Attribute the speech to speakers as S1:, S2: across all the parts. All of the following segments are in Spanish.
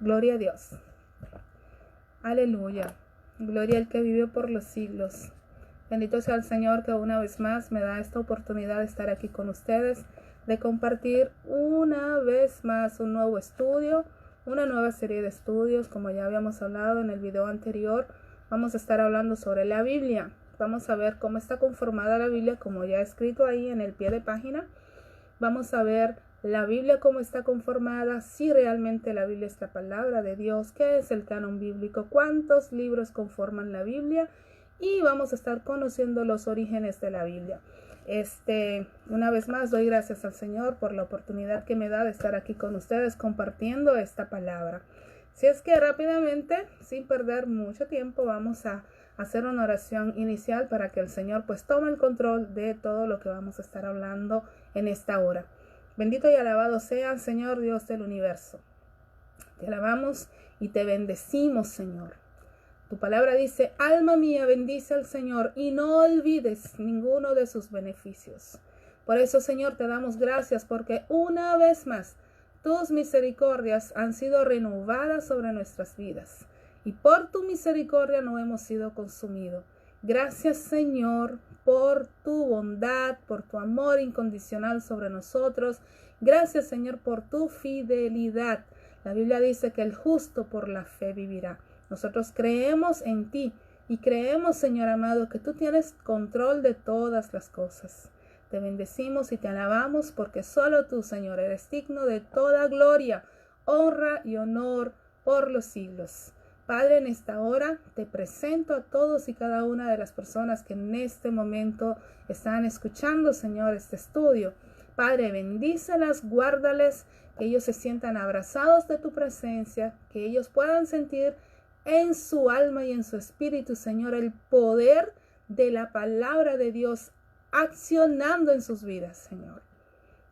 S1: Gloria a Dios. Aleluya. Gloria al que vive por los siglos. Bendito sea el Señor que una vez más me da esta oportunidad de estar aquí con ustedes, de compartir una vez más un nuevo estudio, una nueva serie de estudios. Como ya habíamos hablado en el video anterior, vamos a estar hablando sobre la Biblia. Vamos a ver cómo está conformada la Biblia, como ya he escrito ahí en el pie de página. Vamos a ver la Biblia cómo está conformada, si realmente la Biblia es la palabra de Dios, qué es el canon bíblico, cuántos libros conforman la Biblia, y vamos a estar conociendo los orígenes de la Biblia. Una vez más doy gracias al Señor por la oportunidad que me da de estar aquí con ustedes compartiendo esta palabra. Si es que rápidamente, sin perder mucho tiempo, vamos a hacer una oración inicial para que el Señor pues tome el control de todo lo que vamos a estar hablando en esta hora. Bendito y alabado sea, Señor Dios del universo. Te alabamos y te bendecimos, Señor. Tu palabra dice: alma mía, bendice al Señor y no olvides ninguno de sus beneficios. Por eso, Señor, te damos gracias porque una vez más tus misericordias han sido renovadas sobre nuestras vidas. Y por tu misericordia no hemos sido consumidos. Gracias, Señor, por tu bondad, por tu amor incondicional sobre nosotros. Gracias, Señor, por tu fidelidad. La Biblia dice que el justo por la fe vivirá. Nosotros creemos en ti y creemos, Señor amado, que tú tienes control de todas las cosas. Te bendecimos y te alabamos porque solo tú, Señor, eres digno de toda gloria, honra y honor por los siglos. Padre, en esta hora te presento a todos y cada una de las personas que en este momento están escuchando, Señor, este estudio. Padre, bendícelas, guárdales, que ellos se sientan abrazados de tu presencia, que ellos puedan sentir en su alma y en su espíritu, Señor, el poder de la palabra de Dios accionando en sus vidas, Señor.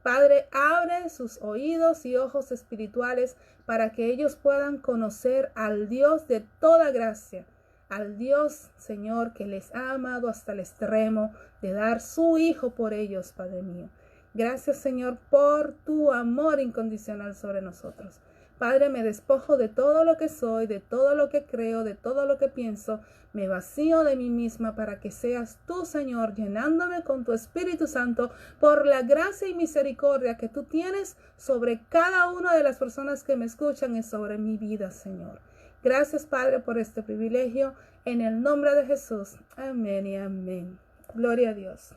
S1: Padre, abre sus oídos y ojos espirituales para que ellos puedan conocer al Dios de toda gracia, al Dios, Señor, que les ha amado hasta el extremo de dar su Hijo por ellos, Padre mío. Gracias, Señor, por tu amor incondicional sobre nosotros. Padre, me despojo de todo lo que soy, de todo lo que creo, de todo lo que pienso. Me vacío de mí misma para que seas tú, Señor, llenándome con tu Espíritu Santo por la gracia y misericordia que tú tienes sobre cada una de las personas que me escuchan y sobre mi vida, Señor. Gracias, Padre, por este privilegio. En el nombre de Jesús. Amén y amén. Gloria a Dios.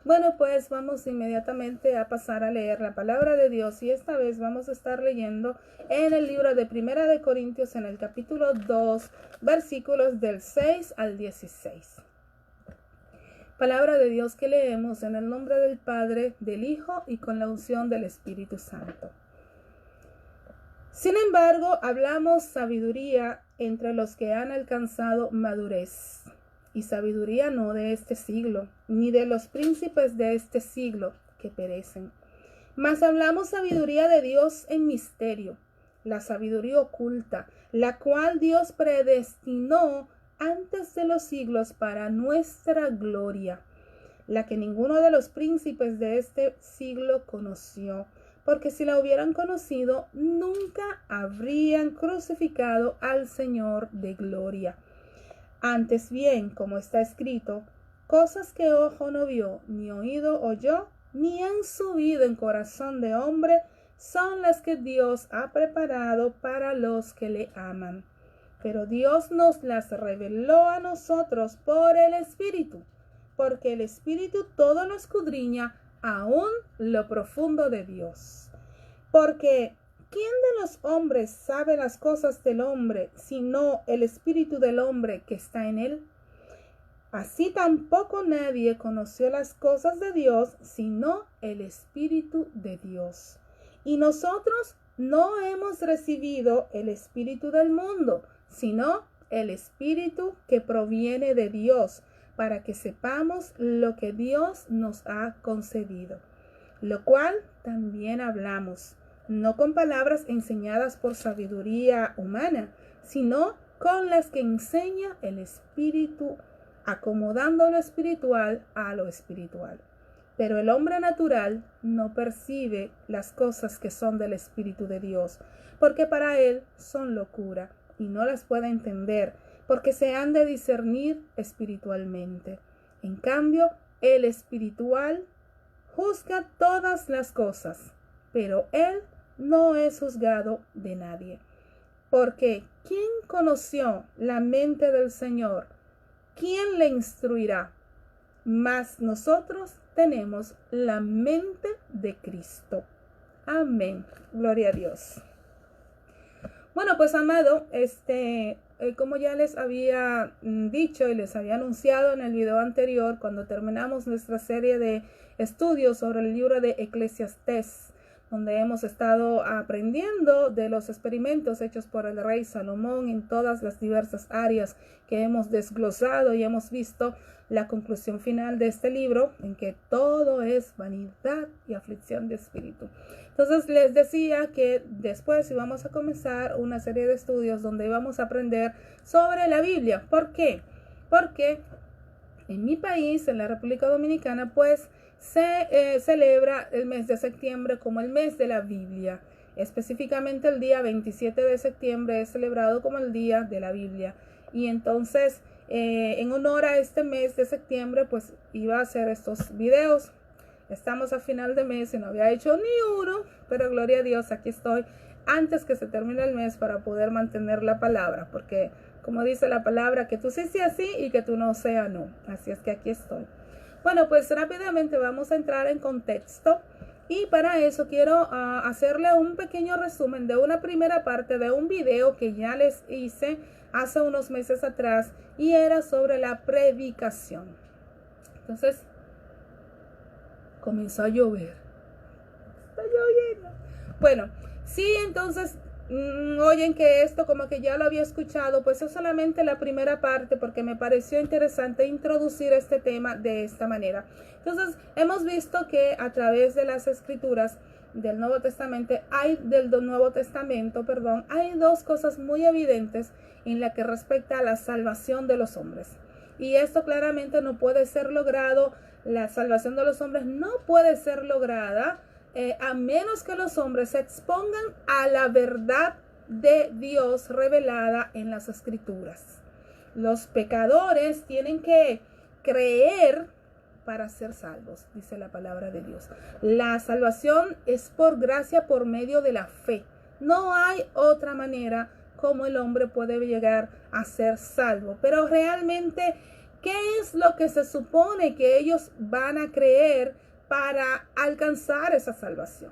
S1: Bueno, pues vamos inmediatamente a pasar a leer la palabra de Dios, y esta vez vamos a estar leyendo en el libro de Primera de Corintios, en el capítulo 2, versículos del 6 al 16. Palabra de Dios que leemos en el nombre del Padre, del Hijo y con la unción del Espíritu Santo. Sin embargo, hablamos sabiduría entre los que han alcanzado madurez. Y sabiduría no de este siglo, ni de los príncipes de este siglo que perecen. Mas hablamos sabiduría de Dios en misterio, la sabiduría oculta, la cual Dios predestinó antes de los siglos para nuestra gloria, la que ninguno de los príncipes de este siglo conoció, porque si la hubieran conocido, nunca habrían crucificado al Señor de gloria. Antes bien, como está escrito, cosas que ojo no vio, ni oído oyó, ni han subido en corazón de hombre, son las que Dios ha preparado para los que le aman. Pero Dios nos las reveló a nosotros por el Espíritu, porque el Espíritu todo lo escudriña, aún lo profundo de Dios. Porque ¿quién de los hombres sabe las cosas del hombre, sino el espíritu del hombre que está en él? Así tampoco nadie conoció las cosas de Dios, sino el Espíritu de Dios. Y nosotros no hemos recibido el espíritu del mundo, sino el Espíritu que proviene de Dios, para que sepamos lo que Dios nos ha concedido, lo cual también hablamos, no con palabras enseñadas por sabiduría humana, sino con las que enseña el Espíritu, acomodando lo espiritual a lo espiritual. Pero el hombre natural no percibe las cosas que son del Espíritu de Dios, porque para él son locura y no las puede entender, porque se han de discernir espiritualmente. En cambio, el espiritual juzga todas las cosas, pero él no es juzgado de nadie. Porque ¿quién conoció la mente del Señor? ¿Quién le instruirá? Mas nosotros tenemos la mente de Cristo. Amén. Gloria a Dios. Bueno, pues amado, como ya les había dicho y les había anunciado en el video anterior, cuando terminamos nuestra serie de estudios sobre el libro de Eclesiastés, donde hemos estado aprendiendo de los experimentos hechos por el rey Salomón en todas las diversas áreas que hemos desglosado, y hemos visto la conclusión final de este libro, en que todo es vanidad y aflicción de espíritu. Entonces les decía que después íbamos a comenzar una serie de estudios donde íbamos a aprender sobre la Biblia. ¿Por qué? Porque en mi país, en la República Dominicana, pues se celebra el mes de septiembre como el mes de la Biblia. Específicamente el día 27 de septiembre es celebrado como el día de la Biblia. Y entonces, en honor a este mes de septiembre, pues iba a hacer estos videos. Estamos a final de mes y no había hecho ni uno, pero gloria a Dios, aquí estoy antes que se termine el mes para poder mantener la palabra, porque como dice la palabra, que tú sí sea sí y que tú no sea no. Así es que aquí estoy. Bueno, pues rápidamente vamos a entrar en contexto, y para eso quiero hacerle un pequeño resumen de una primera parte de un video que ya les hice hace unos meses atrás, y era sobre la predicación. Entonces, comenzó a llover. Está lloviendo. Bueno, sí, entonces oyen que esto como que ya lo había escuchado, pues es solamente la primera parte, porque me pareció interesante introducir este tema de esta manera. Entonces hemos visto que a través de las escrituras del Nuevo Testamento hay dos cosas muy evidentes en la que respecta a la salvación de los hombres, y esto claramente no puede ser logrado. La salvación de los hombres no puede ser lograda a menos que los hombres se expongan a la verdad de Dios revelada en las escrituras. Los pecadores tienen que creer para ser salvos, dice la palabra de Dios. La salvación es por gracia, por medio de la fe. No hay otra manera como el hombre puede llegar a ser salvo. Pero realmente, ¿qué es lo que se supone que ellos van a creer para alcanzar esa salvación?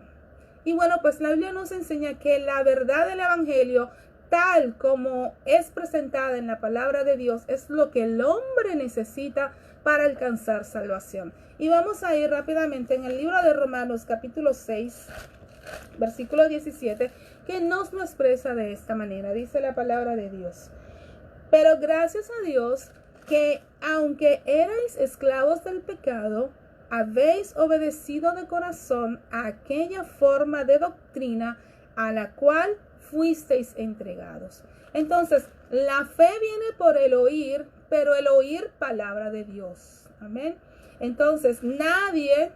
S1: Y bueno, pues la Biblia nos enseña que la verdad del Evangelio, tal como es presentada en la palabra de Dios, es lo que el hombre necesita para alcanzar salvación. Y vamos a ir rápidamente en el libro de Romanos capítulo 6, versículo 17, que nos lo expresa de esta manera. Dice la palabra de Dios: pero gracias a Dios que aunque erais esclavos del pecado, habéis obedecido de corazón a aquella forma de doctrina a la cual fuisteis entregados. Entonces, la fe viene por el oír, pero el oír palabra de Dios. Amén. Entonces, nadie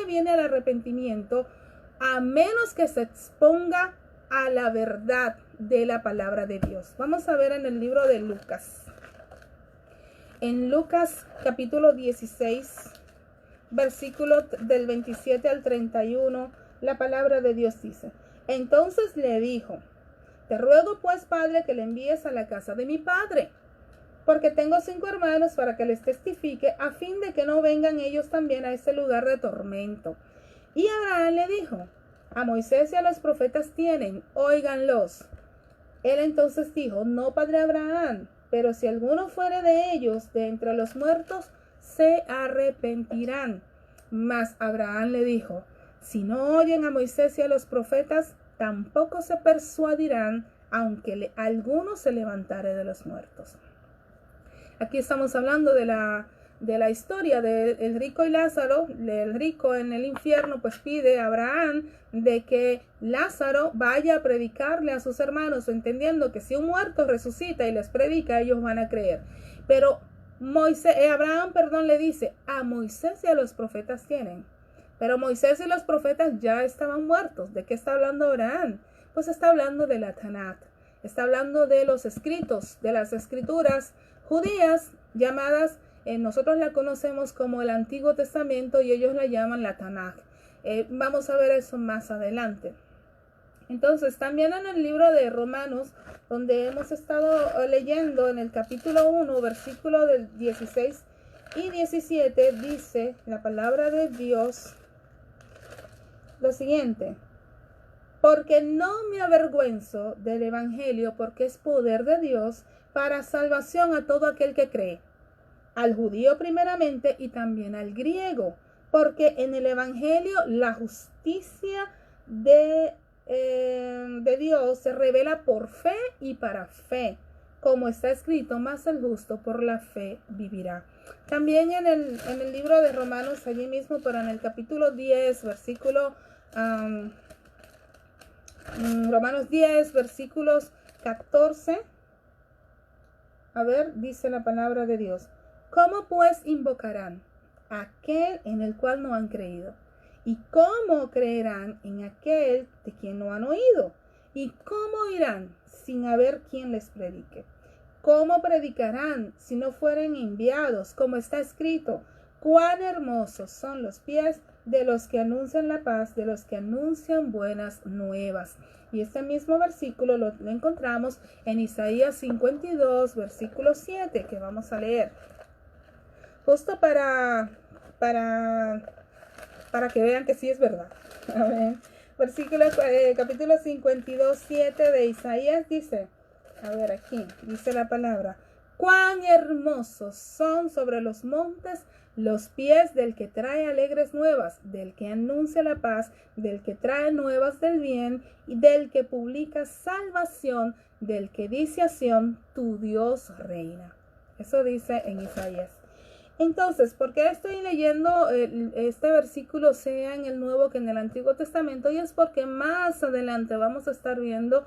S1: viene al arrepentimiento a menos que se exponga a la verdad de la palabra de Dios. Vamos a ver en el libro de Lucas. En Lucas capítulo 16, versículo del 27 al 31, la palabra de Dios dice: entonces le dijo: te ruego pues, Padre, que le envíes a la casa de mi padre, porque tengo 5 hermanos, para que les testifique, a fin de que no vengan ellos también a este lugar de tormento. Y Abraham le dijo: a Moisés y a los profetas tienen, óiganlos. Él entonces dijo: no, padre Abraham, pero si alguno fuere de ellos de entre los muertos, se arrepentirán. Mas Abraham le dijo: si no oyen a Moisés y a los profetas, tampoco se persuadirán, aunque alguno se levantare de los muertos. Aquí estamos hablando de la historia del rico y Lázaro. El rico en el infierno pues pide a Abraham de que Lázaro vaya a predicarle a sus hermanos, entendiendo que si un muerto resucita y les predica, ellos van a creer. Pero Abraham, le dice, a Moisés y a los profetas tienen. Pero Moisés y los profetas ya estaban muertos. ¿De qué está hablando Abraham? Pues está hablando de la Tanakh. Está hablando de los escritos, de las escrituras judías llamadas, nosotros la conocemos como el Antiguo Testamento y ellos la llaman la Tanakh. Vamos a ver eso más adelante. Entonces, también en el libro de Romanos, donde hemos estado leyendo en el capítulo 1, versículo del 16 y 17, dice la palabra de Dios lo siguiente: porque no me avergüenzo del evangelio, porque es poder de Dios para salvación a todo aquel que cree, al judío primeramente y también al griego, porque en el evangelio la justicia de Dios se revela por fe y para fe, como está escrito, más el justo por la fe vivirá. También en el libro de Romanos, allí mismo, pero en el capítulo 10, versículo Romanos 10, versículos 14, a ver, dice la palabra de Dios: ¿cómo pues invocarán a aquel en el cual no han creído? ¿Y cómo creerán en aquel de quien no han oído? ¿Y cómo irán sin haber quien les predique? ¿Cómo predicarán si no fueren enviados? Como está escrito: cuán hermosos son los pies de los que anuncian la paz, de los que anuncian buenas nuevas. Y este mismo versículo lo encontramos en Isaías 52, versículo 7, que vamos a leer. Justo para que vean que sí es verdad. A ver, capítulo 52, 7 de Isaías dice, a ver, aquí dice la palabra: cuán hermosos son sobre los montes los pies del que trae alegres nuevas, del que anuncia la paz, del que trae nuevas del bien y del que publica salvación, del que dice a Sión, tu Dios reina. Eso dice en Isaías. Entonces, ¿por qué estoy leyendo este versículo sea en el Nuevo que en el Antiguo Testamento? Y es porque más adelante vamos a estar viendo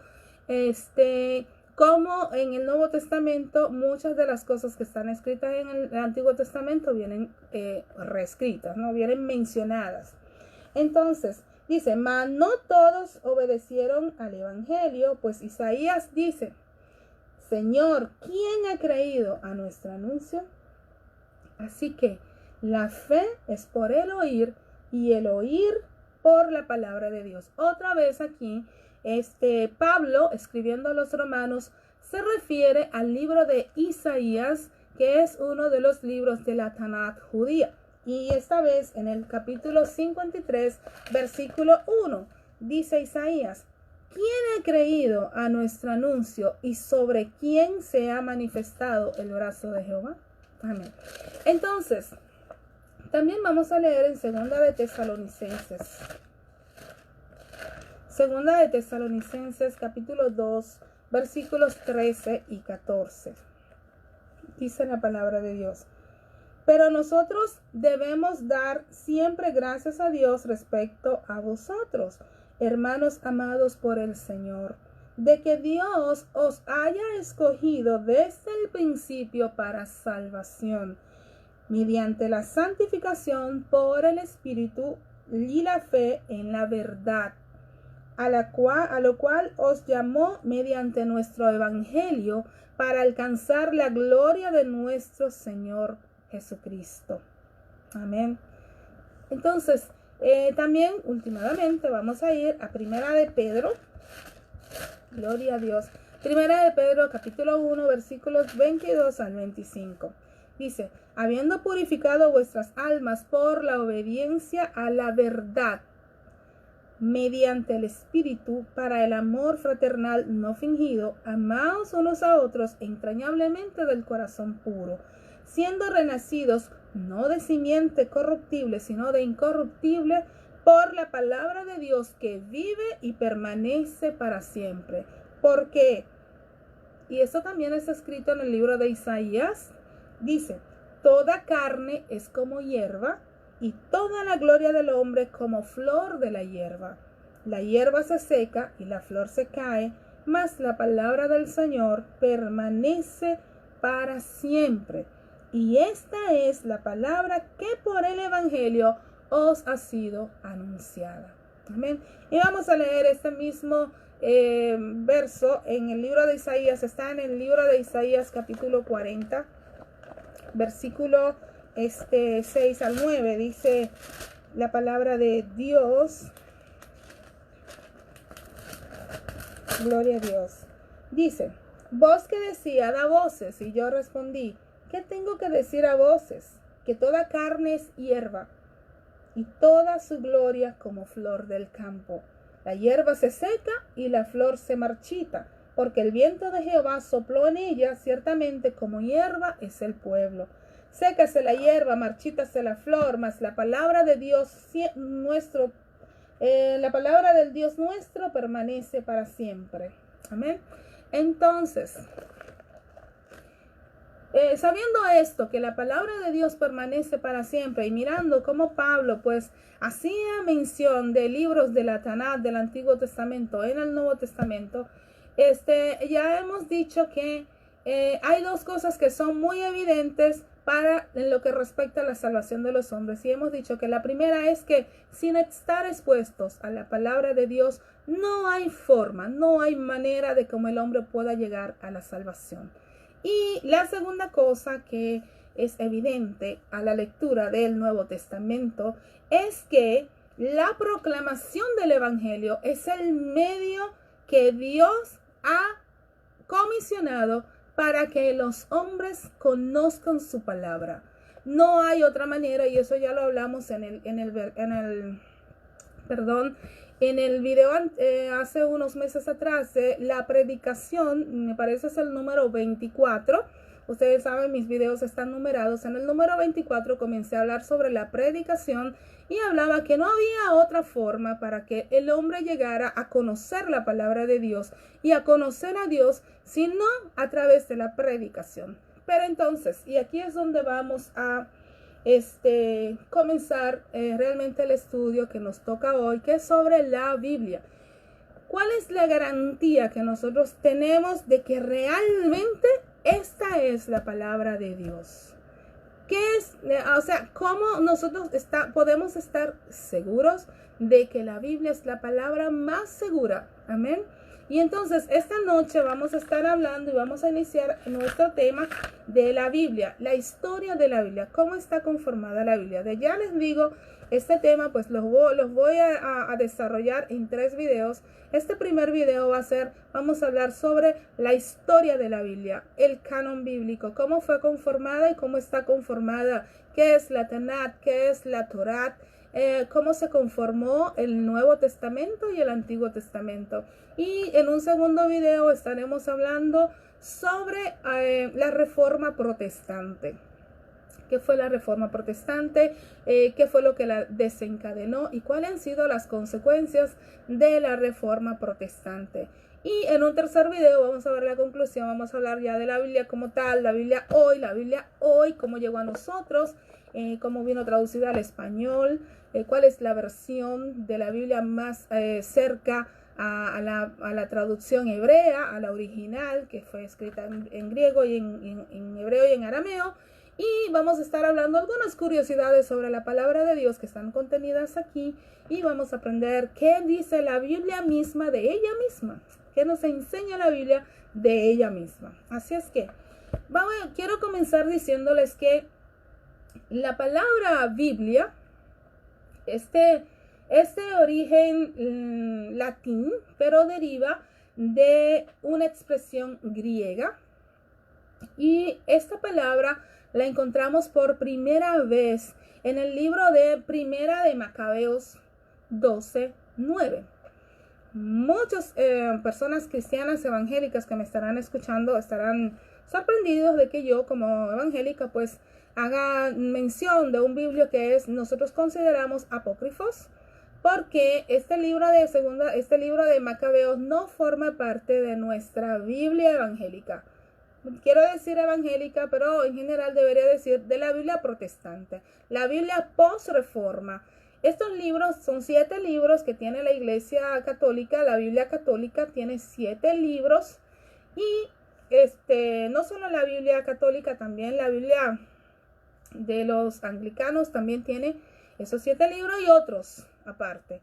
S1: cómo en el Nuevo Testamento muchas de las cosas que están escritas en el Antiguo Testamento vienen reescritas, ¿no? Vienen mencionadas. Entonces, dice, mas no todos obedecieron al Evangelio, pues Isaías dice: Señor, ¿quién ha creído a nuestro anuncio? Así que la fe es por el oír y el oír por la palabra de Dios. Otra vez aquí, Pablo, escribiendo a los romanos, se refiere al libro de Isaías, que es uno de los libros de la Tanakh judía. Y esta vez en el capítulo 53, versículo 1, dice Isaías: ¿quién ha creído a nuestro anuncio y sobre quién se ha manifestado el brazo de Jehová? Amén. Entonces, también vamos a leer en Segunda de Tesalonicenses. Segunda de Tesalonicenses, capítulo 2, versículos 13 y 14. Dice la palabra de Dios: pero nosotros debemos dar siempre gracias a Dios respecto a vosotros, hermanos amados por el Señor, de que Dios os haya escogido desde el principio para salvación, mediante la santificación por el Espíritu y la fe en la verdad, a lo cual os llamó mediante nuestro Evangelio para alcanzar la gloria de nuestro Señor Jesucristo. Amén. Entonces, también últimamente vamos a ir a Primera de Pedro. Gloria a Dios. Primera de Pedro, capítulo 1, versículos 22 al 25. Dice: habiendo purificado vuestras almas por la obediencia a la verdad, mediante el Espíritu, para el amor fraternal no fingido, amaos unos a otros entrañablemente del corazón puro, siendo renacidos no de simiente corruptible, sino de incorruptible, por la palabra de Dios que vive y permanece para siempre. Porque, y eso también está escrito en el libro de Isaías, dice: toda carne es como hierba, y toda la gloria del hombre como flor de la hierba. La hierba se seca y la flor se cae, mas la palabra del Señor permanece para siempre. y esta es la palabra que por el Evangelio os ha sido anunciada. Amén. Y vamos a leer este mismo verso en el libro de Isaías. Está en el libro de Isaías capítulo 40, versículo 6 al 9. Dice la palabra de Dios. Gloria a Dios. Dice: voz que decía, da voces, y yo respondí, ¿qué tengo que decir a voces? Que toda carne es hierba, y toda su gloria como flor del campo. La hierba se seca y la flor se marchita, porque el viento de Jehová sopló en ella, ciertamente como hierba es el pueblo. Sécase la hierba, marchítase la flor, mas la palabra de Dios nuestro, la palabra del Dios nuestro permanece para siempre. Amén. Entonces, sabiendo esto, que la palabra de Dios permanece para siempre, y mirando cómo Pablo pues hacía mención de libros de la Tanakh del Antiguo Testamento en el Nuevo Testamento, ya hemos dicho que hay dos cosas que son muy evidentes en lo que respecta a la salvación de los hombres. Y hemos dicho que la primera es que sin estar expuestos a la palabra de Dios, no hay forma, no hay manera de cómo el hombre pueda llegar a la salvación. Y la segunda cosa que es evidente a la lectura del Nuevo Testamento es que la proclamación del Evangelio es el medio que Dios ha comisionado para que los hombres conozcan su palabra. No hay otra manera, y eso ya lo hablamos en el video hace unos meses atrás, la predicación, me parece es el número 24. Ustedes saben, mis videos están numerados. En el número 24 comencé a hablar sobre la predicación y hablaba que no había otra forma para que el hombre llegara a conocer la palabra de Dios y a conocer a Dios, sino a través de la predicación. Pero entonces, y aquí es donde vamos a comenzar realmente el estudio que nos toca hoy, que es sobre la Biblia. ¿Cuál es la garantía que nosotros tenemos de que realmente esta es la palabra de Dios? ¿Qué es? O sea, ¿cómo nosotros podemos estar seguros de que la Biblia es la palabra más segura? Amén. Y entonces esta noche vamos a estar hablando y vamos a iniciar nuestro tema de la Biblia, la historia de la Biblia, cómo está conformada la Biblia. De ya les digo, este tema pues los voy a desarrollar en 3 videos. Este primer video va a ser, vamos a hablar sobre la historia de la Biblia, el canon bíblico, cómo fue conformada y cómo está conformada, qué es la Tanakh, qué es la Torá, cómo se conformó el Nuevo Testamento y el Antiguo Testamento. Y en un segundo video estaremos hablando sobre la Reforma Protestante. ¿Qué fue la Reforma Protestante? ¿Qué fue lo que la desencadenó? ¿Y cuáles han sido las consecuencias de la Reforma Protestante? Y en un tercer video vamos a ver la conclusión. Vamos a hablar ya de la Biblia como tal, la Biblia hoy, cómo llegó a nosotros, cómo vino traducida al español, cuál es la versión de la Biblia más cerca a la traducción hebrea, a la original, que fue escrita en griego y en hebreo y en arameo. Y vamos a estar hablando algunas curiosidades sobre la palabra de Dios que están contenidas aquí. Y vamos a aprender qué dice la Biblia misma de ella misma. Qué nos enseña la Biblia de ella misma. Así es que quiero comenzar diciéndoles que la palabra Biblia, este origen latín, pero deriva de una expresión griega. Y esta palabra la encontramos por primera vez en el libro de Primera de Macabeos 12:9. Muchas personas cristianas evangélicas que me estarán escuchando estarán sorprendidos de que yo como evangélica pues haga mención de un biblio que nosotros consideramos apócrifos, porque este libro de Macabeos no forma parte de nuestra Biblia evangélica. Quiero decir evangélica, pero en general debería decir de la Biblia protestante, la Biblia post-reforma. Estos libros son 7 libros que tiene la Iglesia Católica. La Biblia Católica tiene 7 libros y no solo la Biblia Católica, también la Biblia de los anglicanos también tiene esos 7 libros y otros aparte.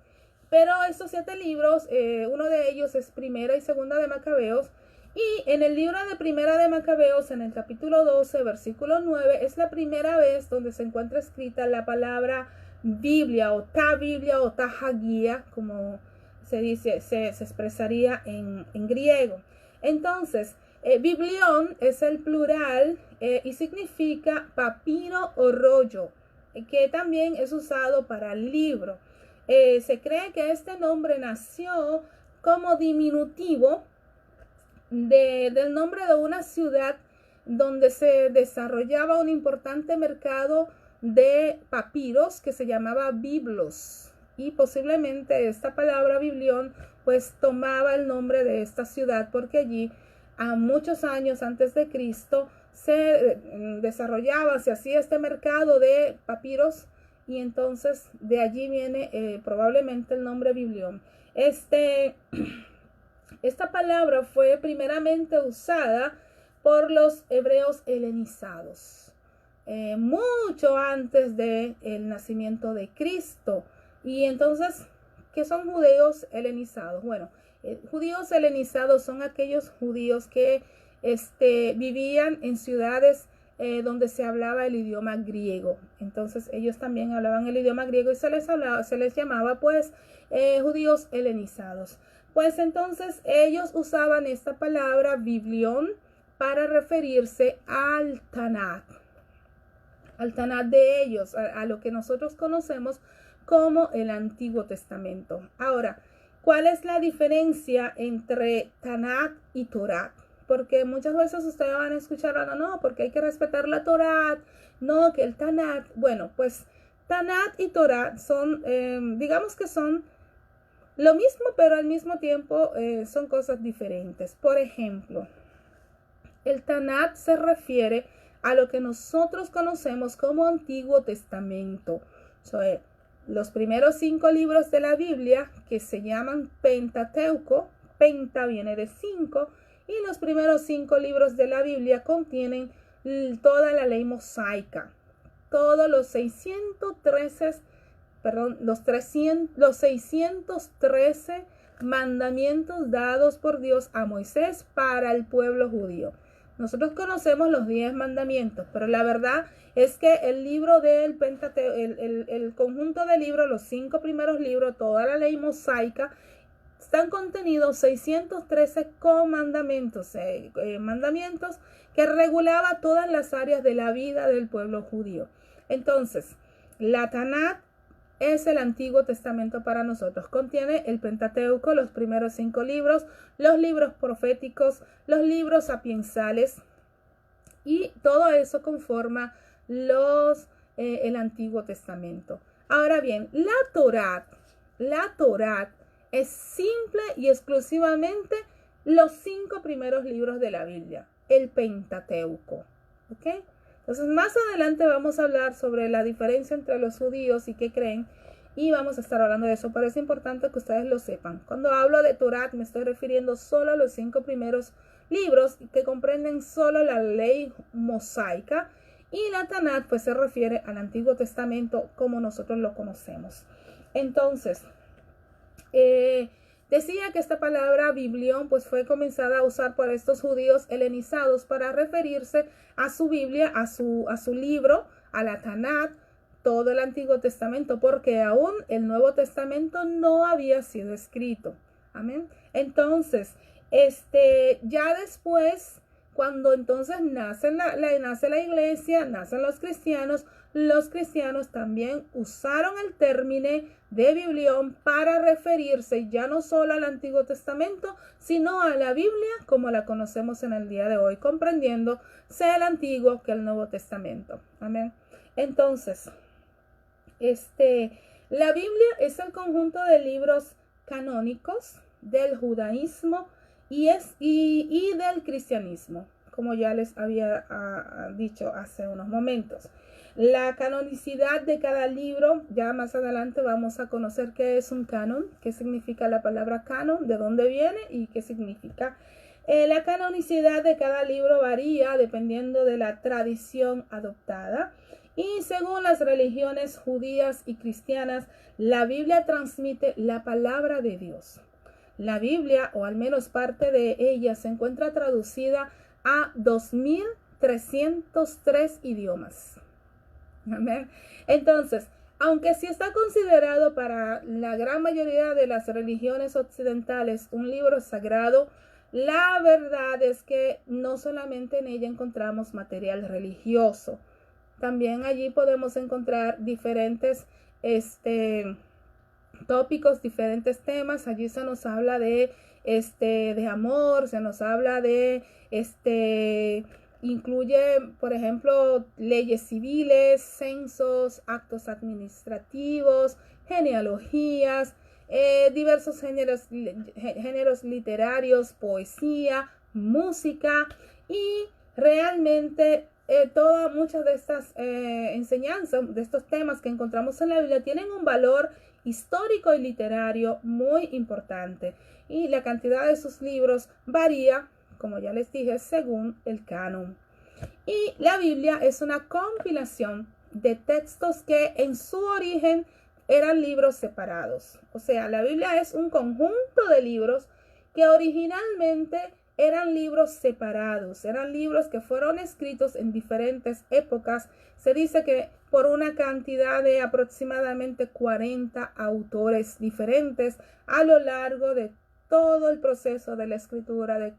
S1: Pero estos 7 libros, uno de ellos es Primera y Segunda de Macabeos. Y en el libro de Primera de Macabeos, en el capítulo 12, versículo 9, es la primera vez donde se encuentra escrita la palabra Biblia o Tahagia, como se dice, se expresaría en griego. Entonces, biblión es el plural y significa papiro o rollo, que también es usado para libro. Se cree que este nombre nació como diminutivo del nombre de una ciudad donde se desarrollaba un importante mercado de papiros que se llamaba Biblos, y posiblemente esta palabra biblión pues tomaba el nombre de esta ciudad porque allí a muchos años antes de Cristo se desarrollaba, se hacía este mercado de papiros, y entonces de allí viene probablemente el nombre biblión. Esta palabra fue primeramente usada por los hebreos helenizados, mucho antes del nacimiento de Cristo. Y entonces, ¿qué son judíos helenizados? Bueno, judíos helenizados son aquellos judíos que vivían en ciudades donde se hablaba el idioma griego. Entonces ellos también hablaban el idioma griego y se les llamaba pues judíos helenizados. Pues entonces ellos usaban esta palabra biblión para referirse al Tanat de ellos, a lo que nosotros conocemos como el Antiguo Testamento. Ahora, ¿cuál es la diferencia entre Tanat y Torah? Porque muchas veces ustedes van a escuchar, no, porque hay que respetar la Torah, no, que el Tanat. Bueno, pues Tanat y Torah son, digamos que son lo mismo, pero al mismo tiempo son cosas diferentes. Por ejemplo, el Tanat se refiere a lo que nosotros conocemos como Antiguo Testamento. Los primeros 5 libros de la Biblia, que se llaman Pentateuco, penta viene de 5, y los primeros 5 libros de la Biblia contienen toda la ley mosaica, todos los 613 mandamientos dados por Dios a Moisés para el pueblo judío. Nosotros conocemos los 10 mandamientos, pero la verdad es que el libro del Pentateuco, el conjunto de libros, los 5 primeros libros, toda la ley mosaica, están contenidos 613 mandamientos que regulaba todas las áreas de la vida del pueblo judío. Entonces, la Tanat es el Antiguo Testamento para nosotros. Contiene el Pentateuco, los primeros 5 libros, los libros proféticos, los libros sapiensales, y todo eso conforma el Antiguo Testamento. Ahora bien, la Torá es simple y exclusivamente los 5 primeros libros de la Biblia, el Pentateuco. ¿Ok? Entonces, más adelante vamos a hablar sobre la diferencia entre los judíos y qué creen, y vamos a estar hablando de eso, pero es importante que ustedes lo sepan. Cuando hablo de Torá, me estoy refiriendo solo a los 5 primeros libros que comprenden solo la ley mosaica, y la Tanat pues se refiere al Antiguo Testamento como nosotros lo conocemos. Entonces, decía que esta palabra biblión pues fue comenzada a usar por estos judíos helenizados para referirse a su Biblia, a su libro, a la Tanat, todo el Antiguo Testamento, porque aún el Nuevo Testamento no había sido escrito. Amén. Entonces, ya después, cuando entonces nace la iglesia, nacen los cristianos también usaron el término de biblión para referirse ya no solo al Antiguo Testamento, sino a la Biblia como la conocemos en el día de hoy, comprendiendo sea el Antiguo que el Nuevo Testamento. Amén. Entonces, la Biblia es el conjunto de libros canónicos del judaísmo y del cristianismo, como ya les había dicho hace unos momentos. La canonicidad de cada libro, ya más adelante vamos a conocer qué es un canon, qué significa la palabra canon, de dónde viene y qué significa. La canonicidad de cada libro varía dependiendo de la tradición adoptada, Y según las religiones judías y cristianas, la Biblia transmite la palabra de Dios. La Biblia, o al menos parte de ella, se encuentra traducida a 2303 idiomas. Amén. Entonces, aunque sí está considerado para la gran mayoría de las religiones occidentales un libro sagrado, la verdad es que no solamente en ella encontramos material religioso. También allí podemos encontrar diferentes tópicos, diferentes temas. Allí se nos habla de amor, se nos habla de incluye, por ejemplo, leyes civiles, censos, actos administrativos, genealogías, diversos géneros literarios, poesía, música, y realmente muchas de estas enseñanzas, de estos temas que encontramos en la Biblia, tienen un valor histórico y literario muy importante, y la cantidad de sus libros varía, como ya les dije, según el canon. Y la Biblia es una compilación de textos que en su origen eran libros separados. O sea, la Biblia es un conjunto de libros que originalmente eran libros separados, eran libros que fueron escritos en diferentes épocas. Se dice que por una cantidad de aproximadamente 40 autores diferentes a lo largo de todo el proceso de la escritura de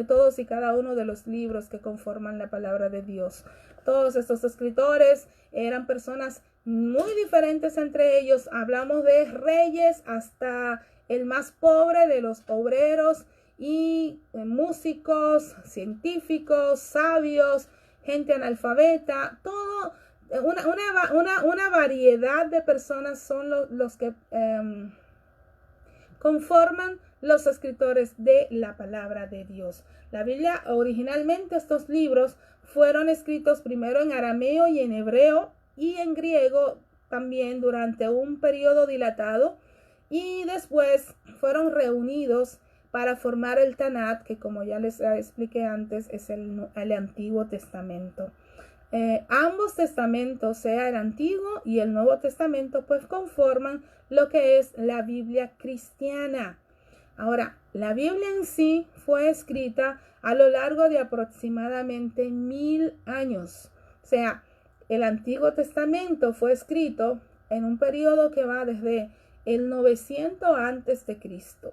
S1: todos y cada uno de los libros que conforman la palabra de Dios. Todos estos escritores eran personas muy diferentes entre ellos. Hablamos de reyes hasta el más pobre de los obreros, y músicos, científicos, sabios, gente analfabeta, todo, una variedad de personas son los que conforman los escritores de la palabra de Dios. La Biblia, originalmente estos libros fueron escritos primero en arameo y en hebreo y en griego también durante un periodo dilatado, y después fueron reunidos para formar el Tanat, que como ya les expliqué antes es el Antiguo Testamento. Ambos testamentos, sea el Antiguo y el Nuevo Testamento, pues conforman lo que es la Biblia cristiana. Ahora, la Biblia en sí fue escrita a lo largo de aproximadamente 1000 años. O sea, el Antiguo Testamento fue escrito en un periodo que va desde el 900 antes de Cristo.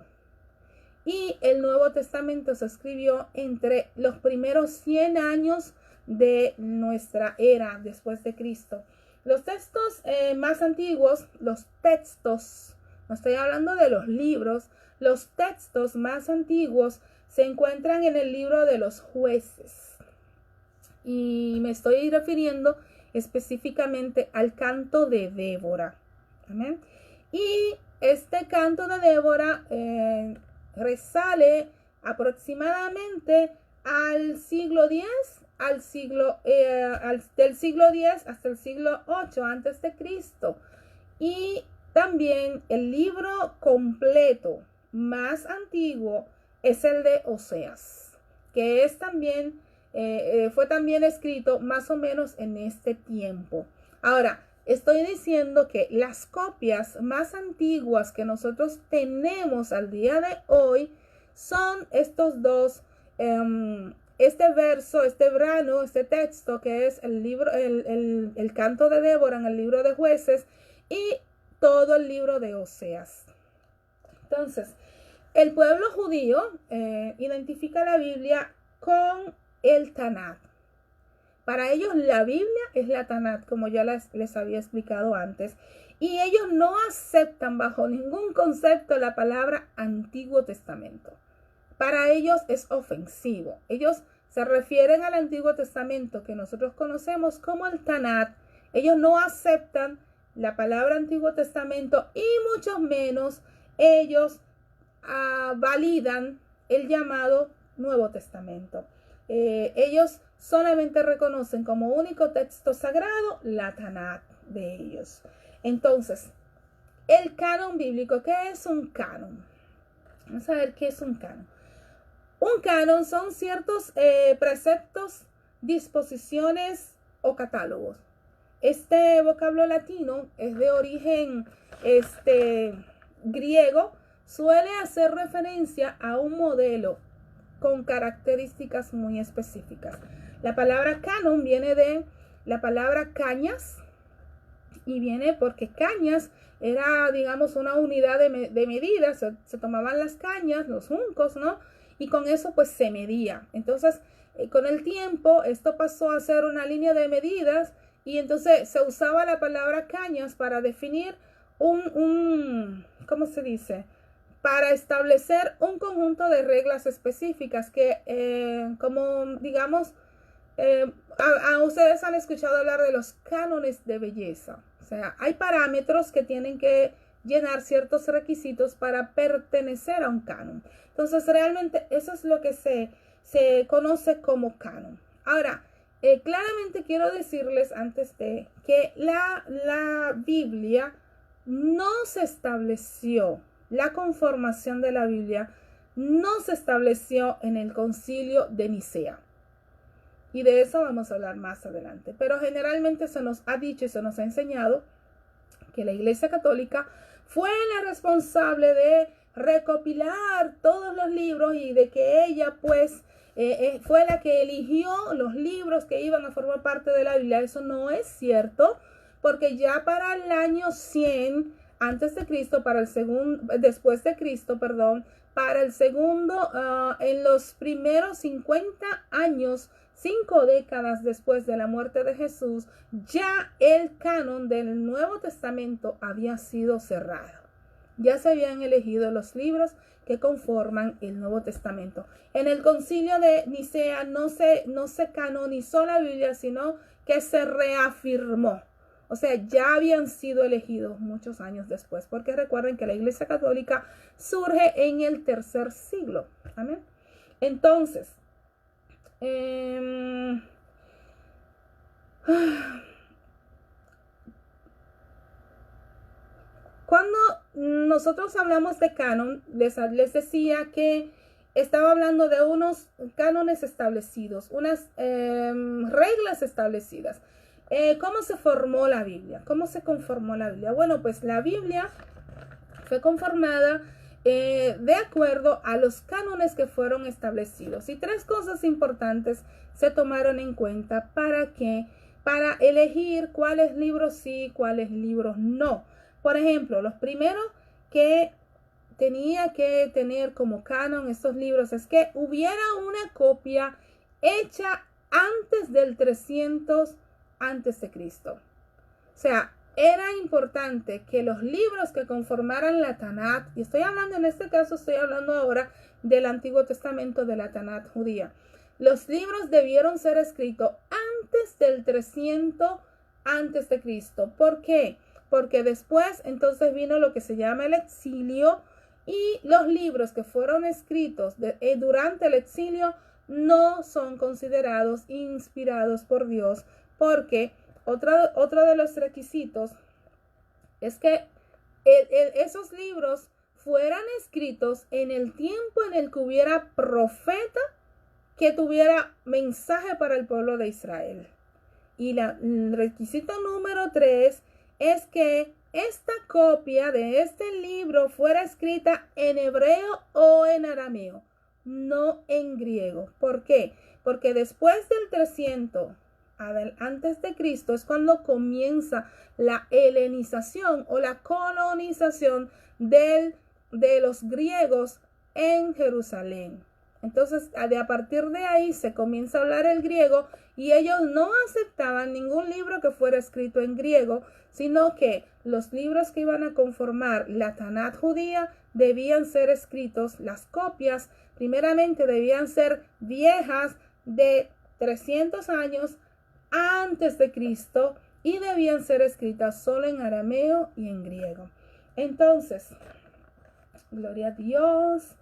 S1: Y el Nuevo Testamento se escribió entre los primeros 100 años de nuestra era después de Cristo. Los textos más antiguos, los textos, no estoy hablando de los libros, los textos más antiguos se encuentran en el libro de los Jueces. Y me estoy refiriendo específicamente al canto de Débora. ¿Amén? Y este canto de Débora resale aproximadamente al siglo X, del siglo X hasta el siglo 8 antes de Cristo. Y también el libro completo más antiguo es el de Oseas, que es también fue también escrito más o menos en este tiempo. Ahora, estoy diciendo que las copias más antiguas que nosotros tenemos al día de hoy son estos dos, este verso, este brano, este texto que es el libro, el canto de Débora en el libro de Jueces, y todo el libro de Oseas. Entonces, el pueblo judío identifica la Biblia con el Tanat. Para ellos la Biblia es la Tanat, como ya les había explicado antes. Y ellos no aceptan bajo ningún concepto la palabra Antiguo Testamento. Para ellos es ofensivo. Ellos se refieren al Antiguo Testamento que nosotros conocemos como el Tanat. Ellos no aceptan la palabra Antiguo Testamento, y mucho menos ellos validan el llamado Nuevo Testamento. Ellos solamente reconocen como único texto sagrado la Tanat de ellos. Entonces, el canon bíblico, ¿qué es un canon? Vamos a ver qué es un canon. Un canon son ciertos preceptos, disposiciones o catálogos Este vocablo latino es de origen griego, suele hacer referencia a un modelo con características muy específicas. La palabra canon viene de la palabra cañas y viene porque cañas era, digamos, una unidad de medida. Se tomaban las cañas, los juncos, ¿no? Y con eso pues se medía. Entonces, con el tiempo esto pasó a ser una línea de medidas y entonces se usaba la palabra cañas para definir ¿cómo se dice? Para establecer un conjunto de reglas específicas que, como digamos, a ustedes han escuchado hablar de los cánones de belleza. O sea, hay parámetros que tienen que llenar ciertos requisitos para pertenecer a un canon. Entonces, realmente eso es lo que se conoce como canon. Ahora, claramente quiero decirles antes de que la Biblia no se estableció, la conformación de la Biblia no se estableció en el Concilio de Nicea. Y de eso vamos a hablar más adelante. Pero generalmente se nos ha dicho y se nos ha enseñado que la Iglesia Católica fue la responsable de recopilar todos los libros y de que ella pues fue la que eligió los libros que iban a formar parte de la Biblia. Eso no es cierto, porque ya para el año 100 antes de Cristo, después de Cristo, perdón, para el segundo, en los primeros 50 años, 5 décadas después de la muerte de Jesús, ya el canon del Nuevo Testamento había sido cerrado. Ya se habían elegido los libros que conforman el Nuevo Testamento. En el Concilio de Nicea no se canonizó la Biblia, sino que se reafirmó. O sea, ya habían sido elegidos muchos años después, porque recuerden que la Iglesia Católica surge en el tercer siglo. Amén. Entonces, cuando nosotros hablamos de canon, les decía que estaba hablando de unos cánones establecidos, unas reglas establecidas. ¿Cómo se formó la Biblia? ¿Cómo se conformó la Biblia? Bueno, pues la Biblia fue conformada de acuerdo a los cánones que fueron establecidos. Y 3 cosas importantes se tomaron en cuenta para elegir cuáles libros sí, cuáles libros no. Por ejemplo, los primeros que tenía que tener como canon estos libros es que hubiera una copia hecha antes del 300 antes de Cristo. O sea, era importante que los libros que conformaran la Tanat, y estoy hablando en este caso, estoy hablando ahora del Antiguo Testamento, de la Tanat judía. Los libros debieron ser escritos antes del 300 antes de Cristo. ¿Por qué? Porque después entonces vino lo que se llama el exilio, y los libros que fueron escritos durante el exilio no son considerados inspirados por Dios, porque otro de los requisitos es que esos libros fueran escritos en el tiempo en el que hubiera profeta que tuviera mensaje para el pueblo de Israel. Y el requisito número 3 es que esta copia de este libro fuera escrita en hebreo o en arameo, no en griego. ¿Por qué? Porque después del 300 antes de Cristo es cuando comienza la helenización o la colonización de los griegos en Jerusalén. Entonces, a partir de ahí se comienza a hablar el griego, y ellos no aceptaban ningún libro que fuera escrito en griego, sino que los libros que iban a conformar la Tanat judía debían ser escritos, las copias primeramente debían ser viejas de 300 años antes de Cristo, y debían ser escritas solo en arameo y en griego. Entonces, gloria a Dios.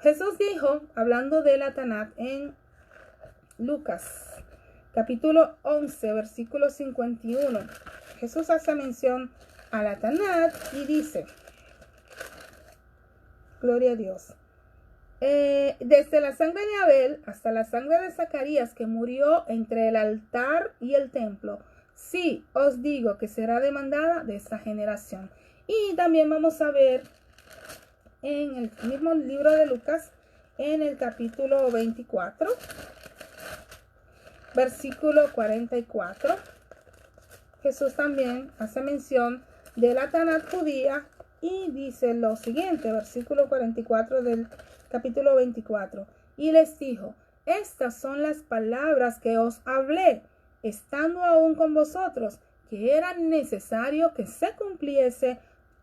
S1: Jesús dijo, hablando de la Tanat en Lucas, capítulo 11, versículo 51. Jesús hace mención a la Tanat y dice, gloria a Dios. Desde la sangre de Abel hasta la sangre de Zacarías, que murió entre el altar y el templo, sí os digo que será demandada de esta generación. Y también vamos a ver en el mismo libro de Lucas, en el capítulo 24, versículo 44, Jesús también hace mención de la Tanat judía y dice lo siguiente, versículo 44 del capítulo 24. Y les dijo, estas son las palabras que os hablé, estando aún con vosotros, que era necesario que se cumpliese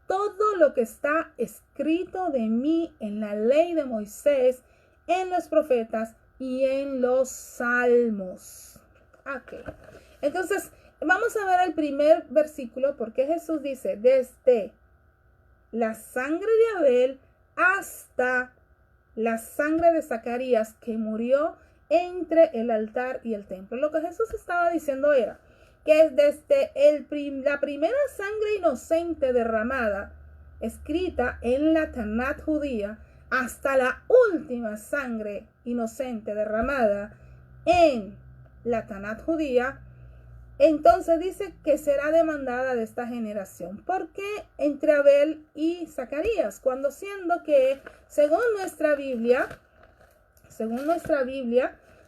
S1: todo lo que está escrito de mí en la ley de Moisés, en los profetas y en los salmos. Ok. Entonces, vamos a ver el primer versículo, porque Jesús dice, desde la sangre de Abel hasta la sangre de Zacarías, que murió entre el altar y el templo. Lo que Jesús estaba diciendo era que desde la primera sangre inocente derramada, escrita en la Tanat judía, hasta la última sangre inocente derramada en la Tanat judía, entonces dice que será demandada de esta generación. ¿Por qué entre Abel y Zacarías? Cuando siendo que, según nuestra Biblia,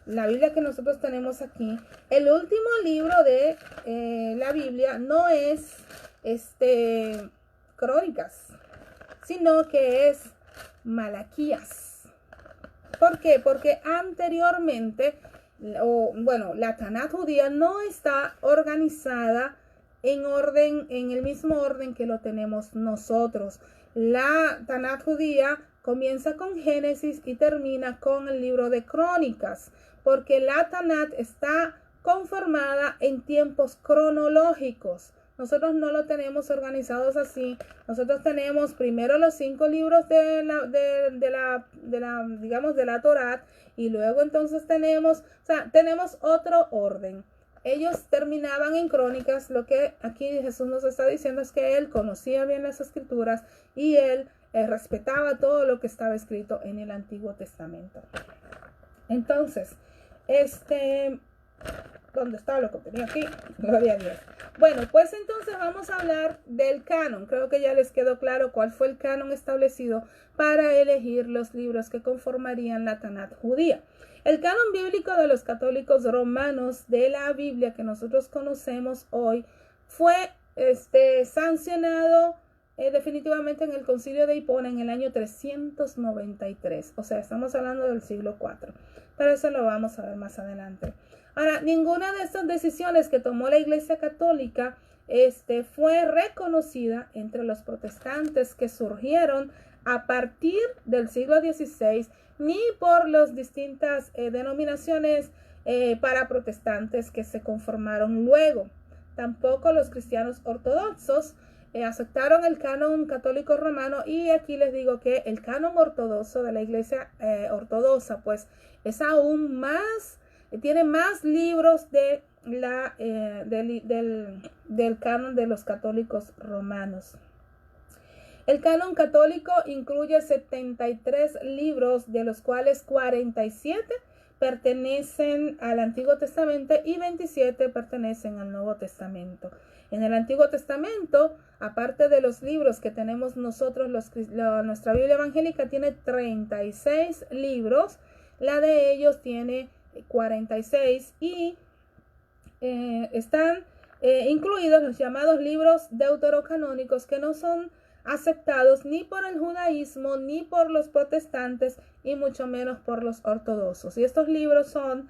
S1: la Biblia que nosotros tenemos aquí, el último libro de la Biblia no es Crónicas, sino que es Malaquías. ¿Por qué? Porque anteriormente, la Tanat judía no está organizada en el mismo orden que lo tenemos nosotros. La Tanat judía comienza con Génesis y termina con el libro de Crónicas, porque la Tanat está conformada en tiempos cronológicos. Nosotros no lo tenemos organizados así. Nosotros tenemos primero los 5 libros de la Torá, y luego entonces tenemos otro orden. Ellos terminaban en Crónicas. Lo que aquí Jesús nos está diciendo es que él conocía bien las escrituras y él respetaba todo lo que estaba escrito en el Antiguo Testamento. Entonces, ¿dónde está lo que tenía aquí? Gloria a Dios. Bueno, pues entonces vamos a hablar del canon. Creo que ya les quedó claro cuál fue el canon establecido para elegir los libros que conformarían la Tanat judía. El canon bíblico de los católicos romanos de la Biblia que nosotros conocemos hoy fue sancionado definitivamente en el Concilio de Hipona en el año 393. O sea, estamos hablando del siglo IV. Pero eso lo vamos a ver más adelante. Ahora, ninguna de estas decisiones que tomó la Iglesia Católica fue reconocida entre los protestantes que surgieron a partir del siglo XVI, ni por las distintas denominaciones para protestantes que se conformaron luego. Tampoco los cristianos ortodoxos aceptaron el canon católico romano, y aquí les digo que el canon ortodoxo de la Iglesia ortodoxa pues es aún más, tiene más libros del canon de los católicos romanos. El canon católico incluye 73 libros, de los cuales 47 pertenecen al Antiguo Testamento y 27 pertenecen al Nuevo Testamento. En el Antiguo Testamento, aparte de los libros que tenemos nosotros, nuestra Biblia evangélica tiene 36 libros. La de ellos tiene 46 y están incluidos los llamados libros deuterocanónicos, que no son aceptados ni por el judaísmo, ni por los protestantes, y mucho menos por los ortodoxos. Y estos libros son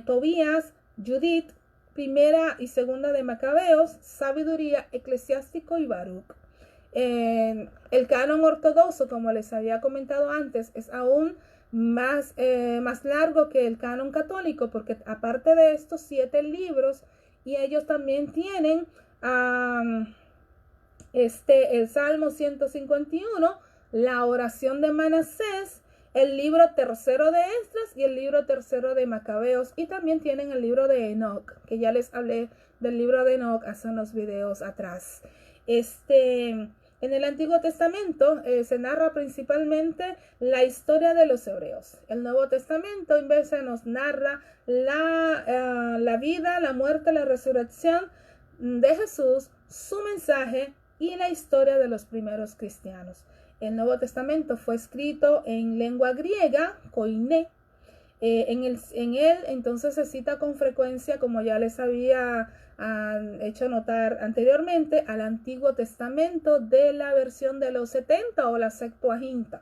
S1: Tobías, Judith, Primera y Segunda de Macabeos, Sabiduría, Eclesiástico y Baruch. El canon ortodoxo, como les había comentado antes, es aún más largo que el canon católico, porque aparte de estos 7 libros, y ellos también tienen el Salmo 151, la oración de Manasés, el libro tercero de Esdras y el libro tercero de Macabeos, y también tienen el libro de Enoch, que ya les hablé del libro de Enoch hace unos videos atrás. En el Antiguo Testamento se narra principalmente la historia de los hebreos. El Nuevo Testamento en vez nos narra la vida, la muerte, la resurrección de Jesús, su mensaje y la historia de los primeros cristianos. El Nuevo Testamento fue escrito en lengua griega, koiné. En él entonces se cita con frecuencia, como ya les había hecho notar anteriormente, al Antiguo Testamento de la versión de los 70 o la Septuaginta.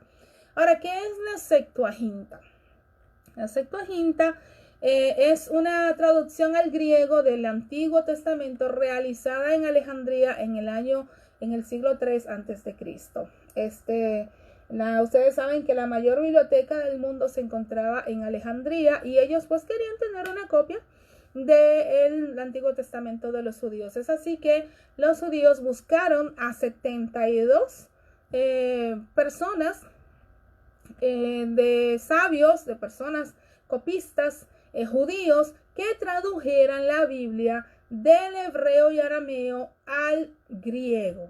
S1: Ahora, ¿qué es la Septuaginta? La Septuaginta es una traducción al griego del Antiguo Testamento realizada en Alejandría en el siglo III a.C. Ustedes saben que la mayor biblioteca del mundo se encontraba en Alejandría y ellos pues querían tener una copia del Antiguo Testamento de los judíos. Es así que los judíos buscaron a 72 personas de sabios, de personas copistas judíos que tradujeran la Biblia del hebreo y arameo al griego.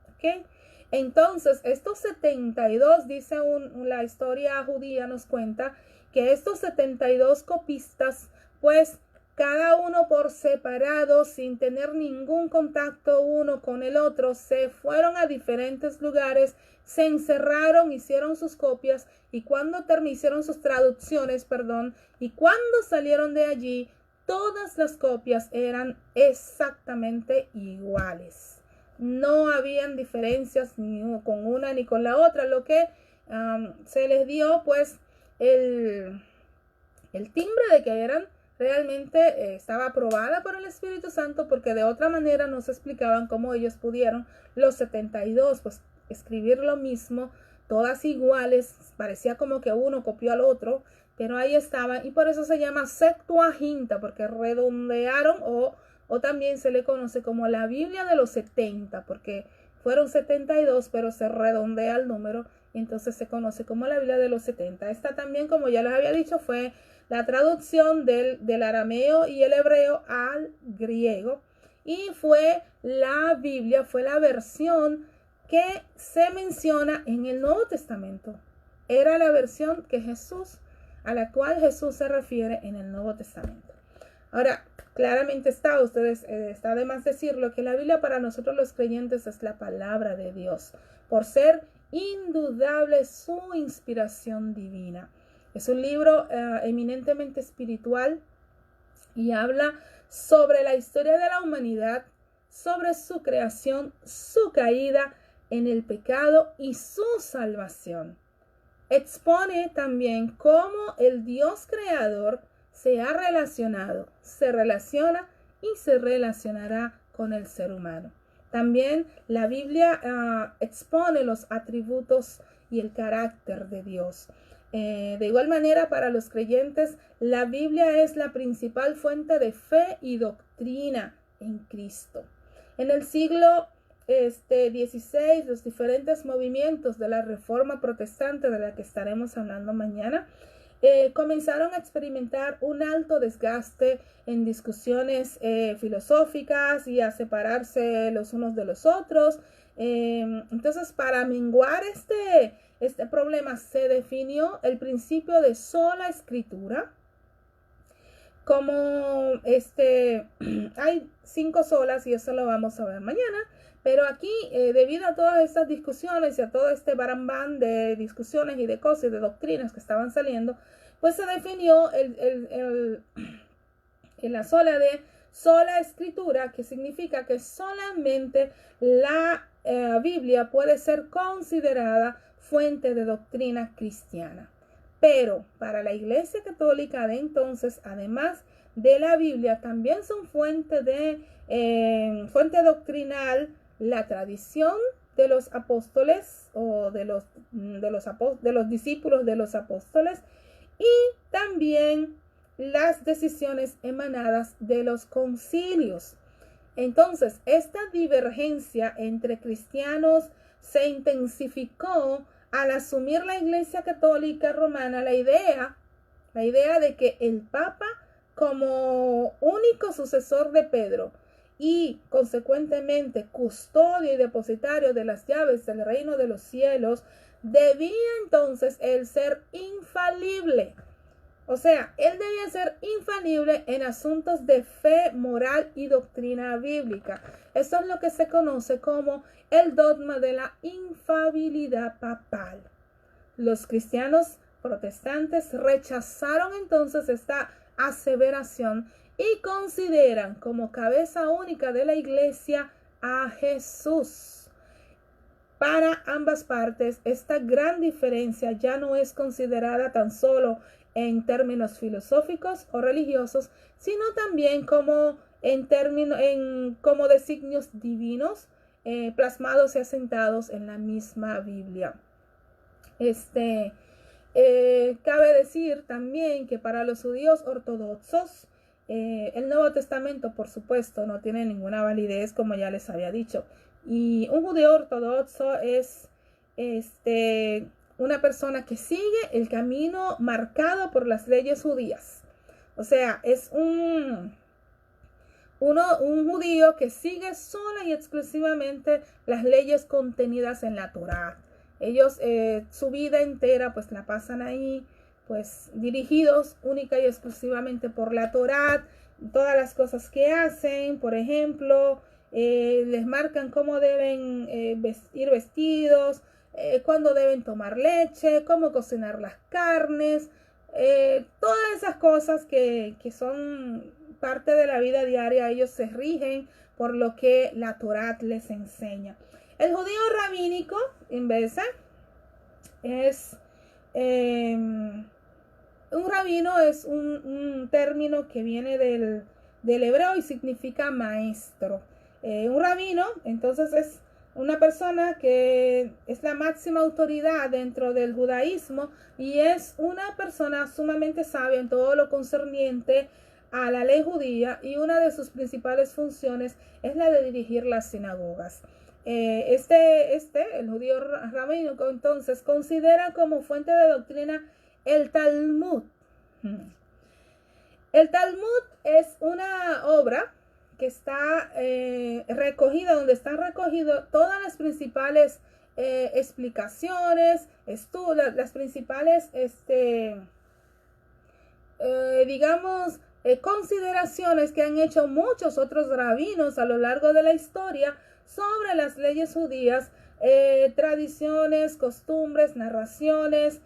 S1: ¿Ok? Entonces, estos 72, dice la historia judía nos cuenta que estos 72 copistas, pues cada uno por separado, sin tener ningún contacto uno con el otro, se fueron a diferentes lugares, se encerraron, hicieron sus copias y cuando hicieron sus traducciones, y cuando salieron de allí, todas las copias eran exactamente iguales. No habían diferencias ni con una ni con la otra, lo que se les dio pues el timbre de que eran realmente estaba aprobada por el Espíritu Santo, porque de otra manera nos explicaban cómo ellos pudieron, los 72, pues escribir lo mismo, todas iguales, parecía como que uno copió al otro, pero ahí estaban, y por eso se llama Septuaginta, porque redondearon o también se le conoce como la Biblia de los 70, porque fueron 72, pero se redondea el número, y entonces se conoce como la Biblia de los 70. Esta también, como ya les había dicho, fue la traducción del arameo y el hebreo al griego, y fue la Biblia, fue la versión que se menciona en el Nuevo Testamento. Era la versión a la cual Jesús se refiere en el Nuevo Testamento. Ahora, claramente está de más decirlo, que la Biblia para nosotros los creyentes es la palabra de Dios, por ser indudable su inspiración divina. Es un libro eminentemente espiritual y habla sobre la historia de la humanidad, sobre su creación, su caída en el pecado y su salvación. Expone también cómo el Dios creador se relaciona y se relacionará con el ser humano. También la Biblia expone los atributos y el carácter de Dios. De igual manera, para los creyentes, la Biblia es la principal fuente de fe y doctrina en Cristo. En el siglo XVI, los diferentes movimientos de la Reforma Protestante, de la que estaremos hablando mañana, comenzaron a experimentar un alto desgaste en discusiones filosóficas y a separarse los unos de los otros. Entonces, para menguar este problema, se definió el principio de sola escritura. Como hay 5 solas, y eso lo vamos a ver mañana, pero aquí debido a todas estas discusiones y a todo este barambán de discusiones y de cosas y de doctrinas que estaban saliendo, pues se definió la sola escritura, que significa que solamente la Biblia puede ser considerada fuente de doctrina cristiana. Pero para la Iglesia Católica de entonces, además de la Biblia, también son fuente doctrinal la tradición de los apóstoles o de los discípulos de los apóstoles, y también las decisiones emanadas de los concilios. Entonces, esta divergencia entre cristianos se intensificó al asumir la Iglesia Católica Romana la idea de que el Papa, como único sucesor de Pedro y consecuentemente custodio y depositario de las llaves del reino de los cielos, debía entonces él ser infalible. O sea, él debía ser infalible en asuntos de fe, moral y doctrina bíblica. Eso es lo que se conoce como el dogma de la infalibilidad papal. Los cristianos protestantes rechazaron entonces esta aseveración y consideran como cabeza única de la iglesia a Jesús. Para ambas partes, esta gran diferencia ya no es considerada tan solo en términos filosóficos o religiosos, sino también como como designios divinos plasmados y asentados en la misma Biblia. Cabe decir también que para los judíos ortodoxos, el Nuevo Testamento, por supuesto, no tiene ninguna validez, como ya les había dicho. Y un judío ortodoxo es una persona que sigue el camino marcado por las leyes judías. O sea, es un judío que sigue sola y exclusivamente las leyes contenidas en la Torá. Ellos su vida entera pues la pasan ahí, pues dirigidos única y exclusivamente por la Torá. Todas las cosas que hacen, por ejemplo, les marcan cómo deben ir vestidos, cuándo deben tomar leche, cómo cocinar las carnes, todas esas cosas que son parte de la vida diaria. Ellos se rigen por lo que la Torá les enseña. El judío rabínico, en vez es un rabino, es un término que viene del hebreo y significa maestro. Un rabino, entonces, es una persona que es la máxima autoridad dentro del judaísmo y es una persona sumamente sabia en todo lo concerniente a la ley judía, y una de sus principales funciones es la de dirigir las sinagogas. El judío rabínico entonces considera como fuente de doctrina el Talmud. El Talmud es una obra que está recogida, donde están recogidas todas las principales explicaciones, las principales, consideraciones que han hecho muchos otros rabinos a lo largo de la historia sobre las leyes judías, tradiciones, costumbres, narraciones,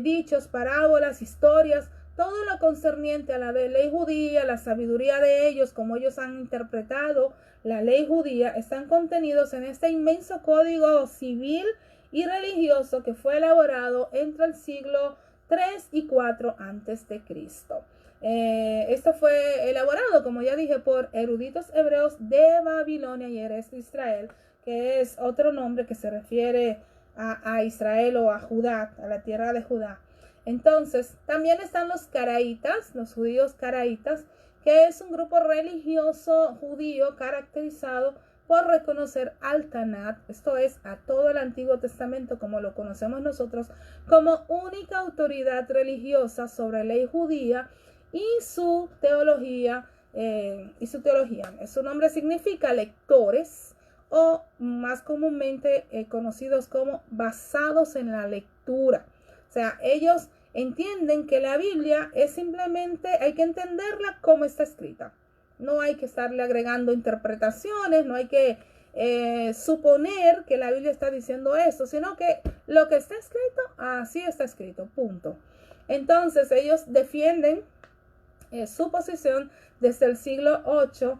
S1: dichos, parábolas, historias, todo lo concerniente a la de ley judía, la sabiduría de ellos, como ellos han interpretado la ley judía, están contenidos en este inmenso código civil y religioso que fue elaborado entre el siglo 3 y 4 antes de Cristo. Esto fue elaborado, como ya dije, por eruditos hebreos de Babilonia y Eres de Israel, que es otro nombre que se refiere a Israel o a Judá, a la tierra de Judá. Entonces, también están los caraítas, los judíos caraítas, que es un grupo religioso judío caracterizado por reconocer al Tanat, esto es, a todo el Antiguo Testamento como lo conocemos nosotros, como única autoridad religiosa sobre ley judía y su teología. Su nombre significa lectores, o más comúnmente conocidos como basados en la lectura. O sea, ellos entienden que la Biblia es simplemente, hay que entenderla como está escrita. No hay que estarle agregando interpretaciones, no hay que suponer que la Biblia está diciendo esto, sino que lo que está escrito, así está escrito, punto. Entonces ellos defienden su posición desde el siglo VIII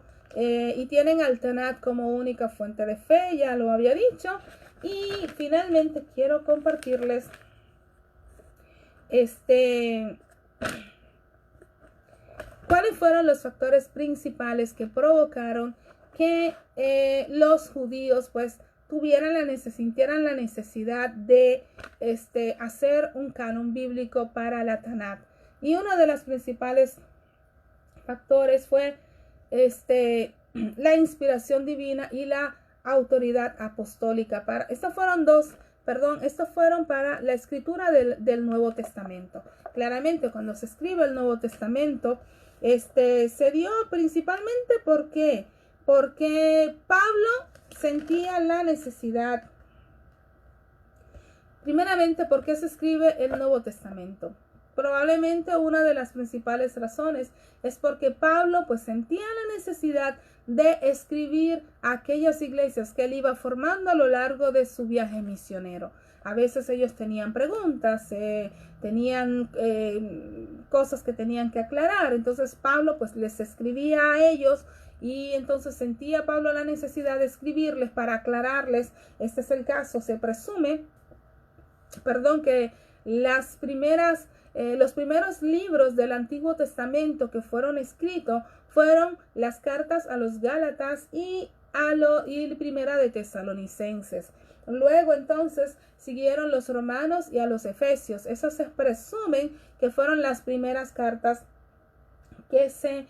S1: y tienen al Tanat como única fuente de fe, ya lo había dicho. Y finalmente quiero compartirles cuáles fueron los factores principales que provocaron que los judíos pues sintieran la necesidad de hacer un canon bíblico para la Tanat. Y uno de los principales factores fue la inspiración divina y la autoridad apostólica. Estos fueron para la escritura del Nuevo Testamento. Claramente, cuando se escribe el Nuevo Testamento, se dio principalmente, ¿por qué? Porque Pablo sentía la necesidad. Primeramente, ¿por qué se escribe el Nuevo Testamento? Probablemente una de las principales razones es porque Pablo pues sentía la necesidad de escribir a aquellas iglesias que él iba formando a lo largo de su viaje misionero. A veces ellos tenían preguntas, tenían cosas que tenían que aclarar. Entonces Pablo pues les escribía a ellos y entonces sentía Pablo la necesidad de escribirles para aclararles. Este es el caso, se presume, que los primeros libros del Antiguo Testamento que fueron escritos fueron las cartas a los Gálatas y primera de Tesalonicenses. Luego entonces siguieron los Romanos y a los Efesios. Esas se presumen que fueron las primeras cartas que se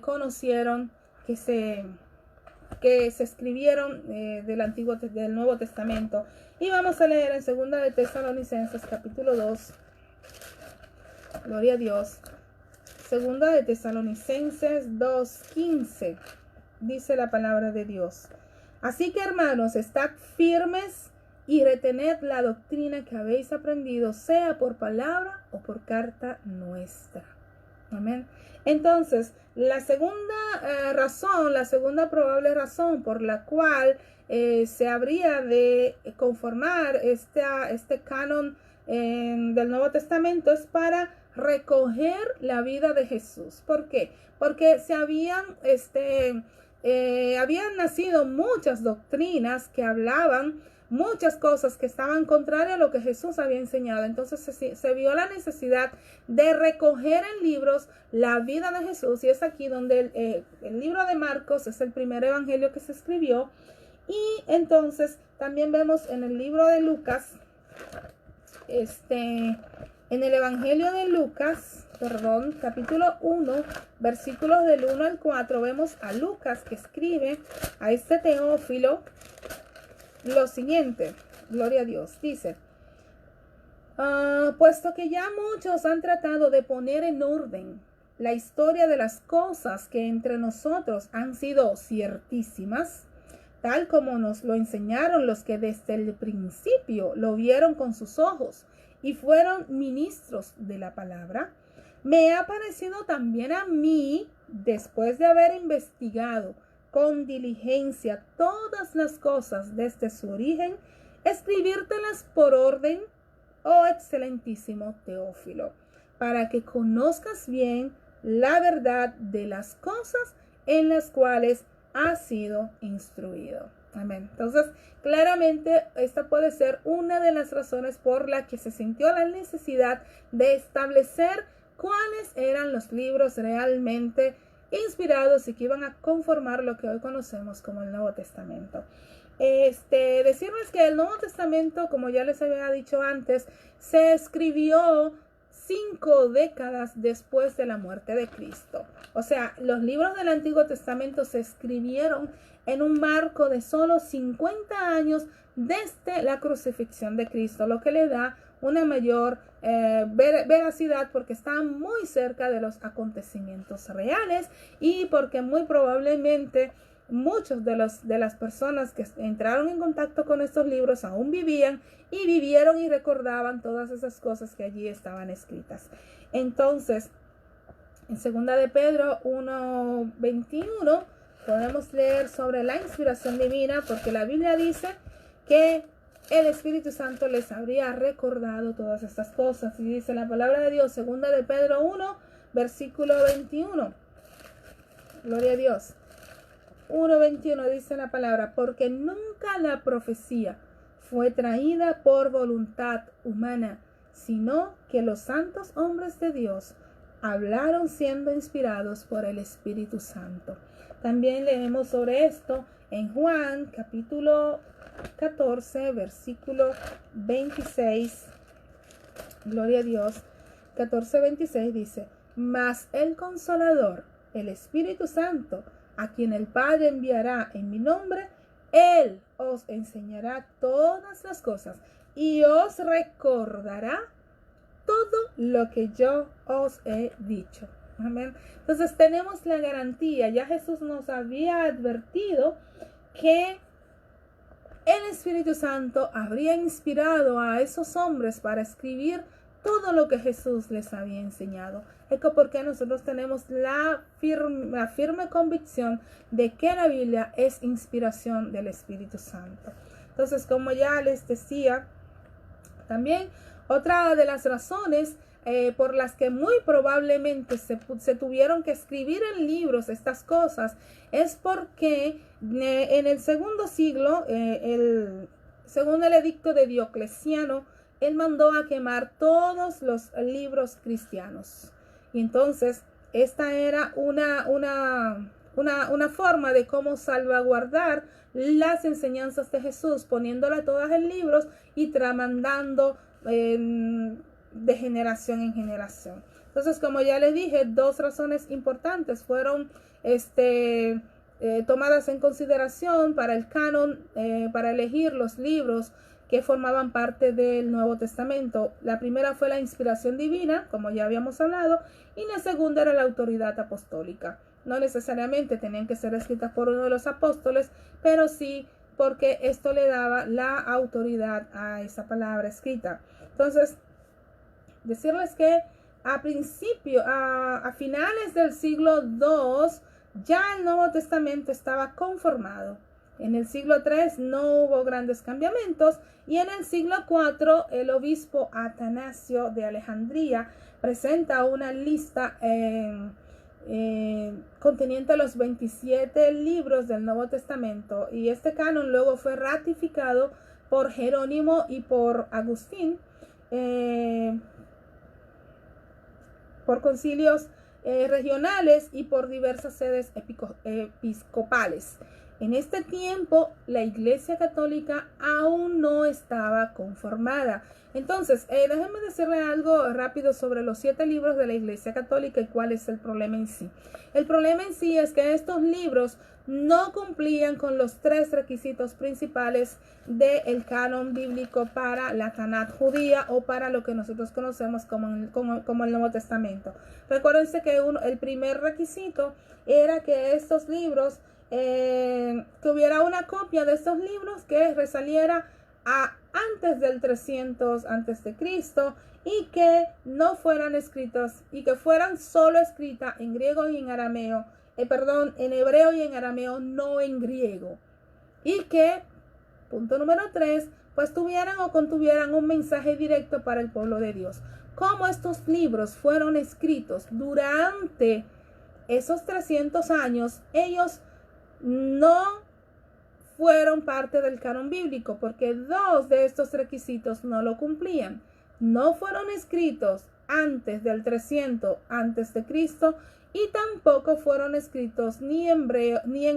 S1: conocieron, que se escribieron del Nuevo Testamento. Y vamos a leer en 2 de Tesalonicenses capítulo 2. Gloria a Dios. 2 de Tesalonicenses 2:15. Dice la palabra de Dios. Así que, hermanos, estad firmes y retened la doctrina que habéis aprendido, sea por palabra o por carta nuestra. Amén. Entonces, la segunda probable razón por la cual se habría de conformar este canon del Nuevo Testamento es para recoger la vida de Jesús. ¿Por qué? Porque habían nacido muchas doctrinas que hablaban muchas cosas que estaban contrarias a lo que Jesús había enseñado. Entonces se vio la necesidad de recoger en libros la vida de Jesús, y es aquí donde el libro de Marcos es el primer evangelio que se escribió. Y entonces también vemos en el libro de Lucas, en el evangelio de Lucas, capítulo 1, versículos del 1 al 4, vemos a Lucas que escribe a este Teófilo lo siguiente. Gloria a Dios. Dice: puesto que ya muchos han tratado de poner en orden la historia de las cosas que entre nosotros han sido ciertísimas, tal como nos lo enseñaron los que desde el principio lo vieron con sus ojos y fueron ministros de la palabra, me ha parecido también a mí, después de haber investigado con diligencia todas las cosas desde su origen, escribírtelas por orden, oh excelentísimo Teófilo, para que conozcas bien la verdad de las cosas en las cuales has sido instruido. Amén. Entonces, claramente esta puede ser una de las razones por la que se sintió la necesidad de establecer cuáles eran los libros realmente inspirados y que iban a conformar lo que hoy conocemos como el Nuevo Testamento. Decirles que el Nuevo Testamento, como ya les había dicho antes, se escribió 5 décadas después de la muerte de Cristo. O sea, los libros del Antiguo Testamento se escribieron en un marco de solo 50 años desde la crucifixión de Cristo, lo que le da una mayor veracidad, porque están muy cerca de los acontecimientos reales y porque muy probablemente muchos de las personas que entraron en contacto con estos libros aún vivían y vivieron y recordaban todas esas cosas que allí estaban escritas. Entonces, en 2 de Pedro 1:21 podemos leer sobre la inspiración divina, porque la Biblia dice que el Espíritu Santo les habría recordado todas estas cosas. Y dice la palabra de Dios, 2 de Pedro 1, versículo 21. Gloria a Dios. 1:21 dice la palabra: porque nunca la profecía fue traída por voluntad humana, sino que los santos hombres de Dios hablaron siendo inspirados por el Espíritu Santo. También leemos sobre esto en Juan capítulo 14, versículo 26. Gloria a Dios. 14:26 dice: mas el Consolador, el Espíritu Santo, a quien el Padre enviará en mi nombre, Él os enseñará todas las cosas y os recordará todo lo que yo os he dicho. Amén. Entonces tenemos la garantía. Ya Jesús nos había advertido que el Espíritu Santo habría inspirado a esos hombres para escribir todo lo que Jesús les había enseñado. Es porque nosotros tenemos la firme convicción de que la Biblia es inspiración del Espíritu Santo. Entonces, como ya les decía, también otra de las razones por las que muy probablemente se tuvieron que escribir en libros estas cosas es porque en el segundo siglo, según el edicto de Diocleciano, él mandó a quemar todos los libros cristianos. Y entonces esta era una forma de cómo salvaguardar las enseñanzas de Jesús, poniéndolas todas en libros y tramandando de generación en generación. Entonces, como ya les dije, dos razones importantes fueron tomadas en consideración para el canon, para elegir los libros que formaban parte del Nuevo Testamento. La primera fue la inspiración divina, como ya habíamos hablado, y la segunda era la autoridad apostólica. No necesariamente tenían que ser escritas por uno de los apóstoles, pero sí porque esto le daba la autoridad a esa palabra escrita. Entonces, decirles que a finales del siglo II, ya el Nuevo Testamento estaba conformado. En el siglo III no hubo grandes cambiamientos y en el siglo IV el obispo Atanasio de Alejandría presenta una lista conteniente los 27 libros del Nuevo Testamento, y este canon luego fue ratificado por Jerónimo y por Agustín por concilios regionales y por diversas sedes episcopales. En este tiempo, la Iglesia Católica aún no estaba conformada. Entonces, déjenme decirle algo rápido sobre los 7 libros de la Iglesia Católica y cuál es el problema en sí. El problema en sí es que estos libros no cumplían con los 3 requisitos principales del canon bíblico para la Tanat judía o para lo que nosotros conocemos como el Nuevo Testamento. Recuérdense que el primer requisito era que estos libros, que hubiera una copia de estos libros que resaliera a antes del 300 antes de Cristo y que no fueran escritos y que fueran solo escritas en griego y en arameo, en hebreo y en arameo, no en griego, y que, punto número 3, pues tuvieran o contuvieran un mensaje directo para el pueblo de Dios. Como estos libros fueron escritos durante esos 300 años, ellos no fueron parte del canon bíblico porque 2 de estos requisitos no lo cumplían. No fueron escritos antes del 300 antes de Cristo y tampoco fueron escritos ni en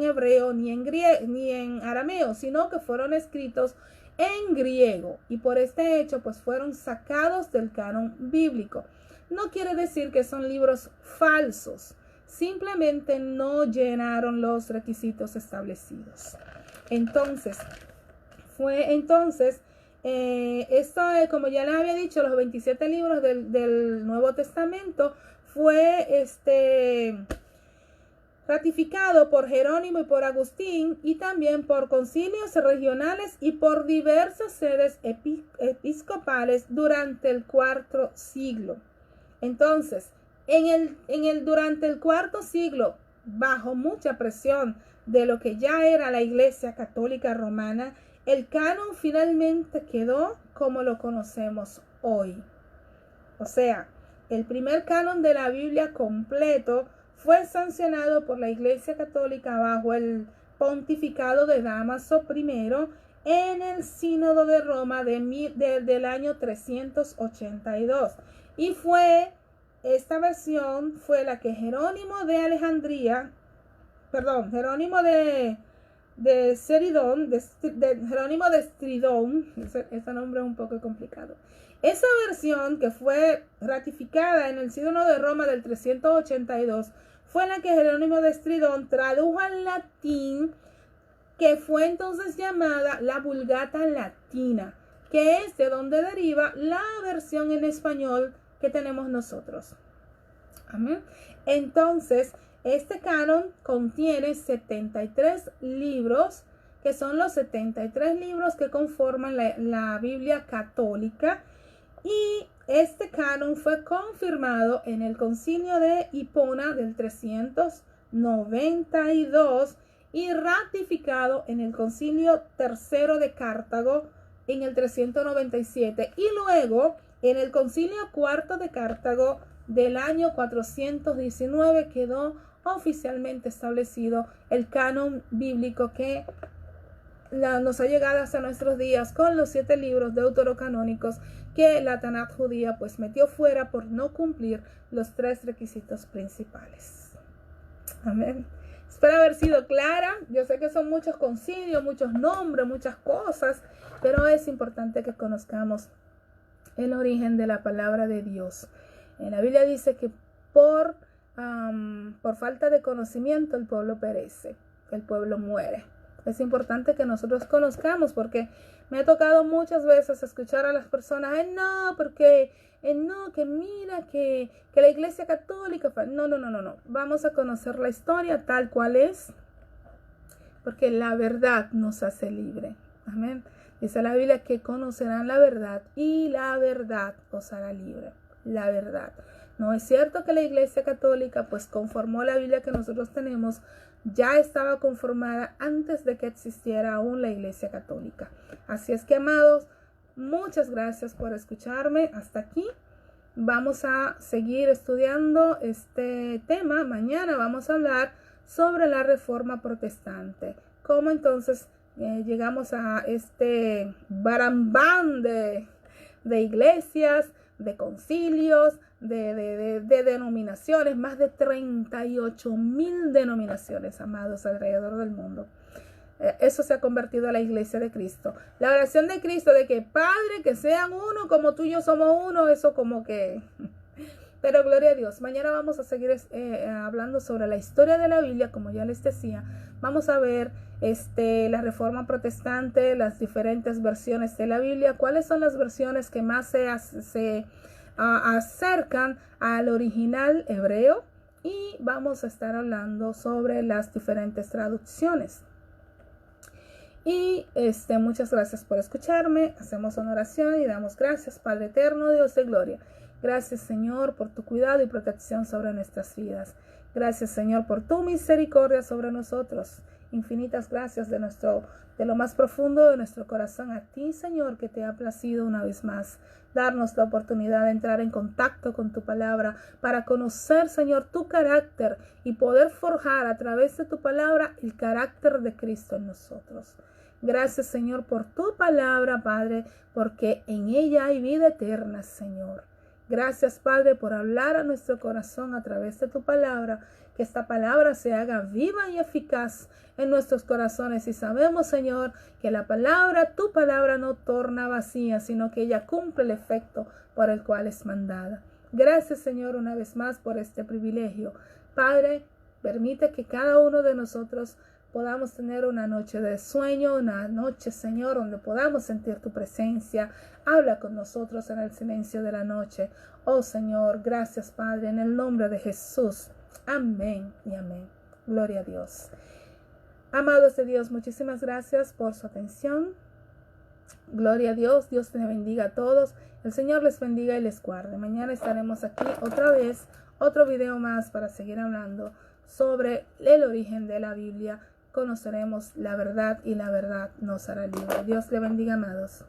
S1: hebreo ni en arameo, sino que fueron escritos en griego, y por este hecho pues fueron sacados del canon bíblico. No quiere decir que son libros falsos, simplemente no llenaron los requisitos establecidos. Entonces, esto, como ya les había dicho, los 27 libros del Nuevo Testamento fue ratificado por Jerónimo y por Agustín, y también por concilios regionales y por diversas sedes episcopales durante el IV siglo. Entonces, durante el IV siglo, bajo mucha presión de lo que ya era la Iglesia Católica Romana, el canon finalmente quedó como lo conocemos hoy. O sea, el primer canon de la Biblia completo fue sancionado por la Iglesia Católica bajo el pontificado de Dámaso I en el Sínodo de Roma del año 382. Y esta versión fue la que Jerónimo de Jerónimo de Estridón, ese nombre es un poco complicado. Esa versión, que fue ratificada en el Sínodo de Roma del 382, fue la que Jerónimo de Estridón tradujo al latín, que fue entonces llamada la Vulgata Latina, que es de donde deriva la versión en español que tenemos nosotros. Amén. Entonces, este canon contiene 73 libros, que son los 73 libros que conforman la Biblia católica. Y este canon fue confirmado en el Concilio de Hipona del 392 y ratificado en el Concilio III de Cartago en el 397 y luego en el Concilio IV de Cartago del año 419 quedó oficialmente establecido el canon bíblico que nos ha llegado hasta nuestros días con los 7 libros deuterocanónicos que la Tanakh judía pues metió fuera por no cumplir los 3 requisitos principales. Amén. Espero haber sido clara. Yo sé que son muchos concilios, muchos nombres, muchas cosas, pero es importante que conozcamos el origen de la palabra de Dios. En la Biblia dice que por falta de conocimiento el pueblo perece, el pueblo muere. Es importante que nosotros conozcamos, porque me ha tocado muchas veces escuchar a las personas, no, porque no, que mira, que la Iglesia Católica, no. Vamos a conocer la historia tal cual es, porque la verdad nos hace libre. Amén. Dice la Biblia que conocerán la verdad y la verdad os hará libre. La verdad. No es cierto que la Iglesia Católica pues conformó la Biblia que nosotros tenemos, ya estaba conformada antes de que existiera aún la Iglesia Católica. Así es que, amados, muchas gracias por escucharme hasta aquí. Vamos a seguir estudiando este tema. Mañana vamos a hablar sobre la Reforma Protestante. Cómo entonces llegamos a este barambán de iglesias, de concilios, de denominaciones, más de 38,000 denominaciones, amados, alrededor del mundo. Eso se ha convertido en la iglesia de Cristo. La oración de Cristo de que Padre, que sean uno como tú y yo somos uno, eso como que... Pero gloria a Dios. Mañana vamos a seguir hablando sobre la historia de la Biblia, como ya les decía. Vamos a ver la Reforma Protestante, las diferentes versiones de la Biblia, cuáles son las versiones que más se acercan al original hebreo, y vamos a estar hablando sobre las diferentes traducciones. Y muchas gracias por escucharme. Hacemos una oración y damos gracias, Padre eterno, Dios de gloria. Gracias, Señor, por tu cuidado y protección sobre nuestras vidas. Gracias, Señor, por tu misericordia sobre nosotros. Infinitas gracias de lo más profundo de nuestro corazón a ti, Señor, que te ha placido una vez más darnos la oportunidad de entrar en contacto con tu palabra para conocer, Señor, tu carácter y poder forjar a través de tu palabra el carácter de Cristo en nosotros. Gracias, Señor, por tu palabra, Padre, porque en ella hay vida eterna, Señor. Gracias, Padre, por hablar a nuestro corazón a través de tu palabra, que esta palabra se haga viva y eficaz en nuestros corazones. Y sabemos, Señor, que la palabra, tu palabra, no torna vacía, sino que ella cumple el efecto por el cual es mandada. Gracias, Señor, una vez más por este privilegio. Padre, permite que cada uno de nosotros podamos tener una noche de sueño, una noche, Señor, donde podamos sentir tu presencia. Habla con nosotros en el silencio de la noche. Oh, Señor, gracias, Padre, en el nombre de Jesús. Amén y amén. Gloria a Dios. Amados de Dios, muchísimas gracias por su atención. Gloria a Dios. Dios te bendiga a todos. El Señor les bendiga y les guarde. Mañana estaremos aquí otra vez, otro video más para seguir hablando sobre el origen de la Biblia. Conoceremos la verdad y la verdad nos hará libre. Dios le bendiga, amados.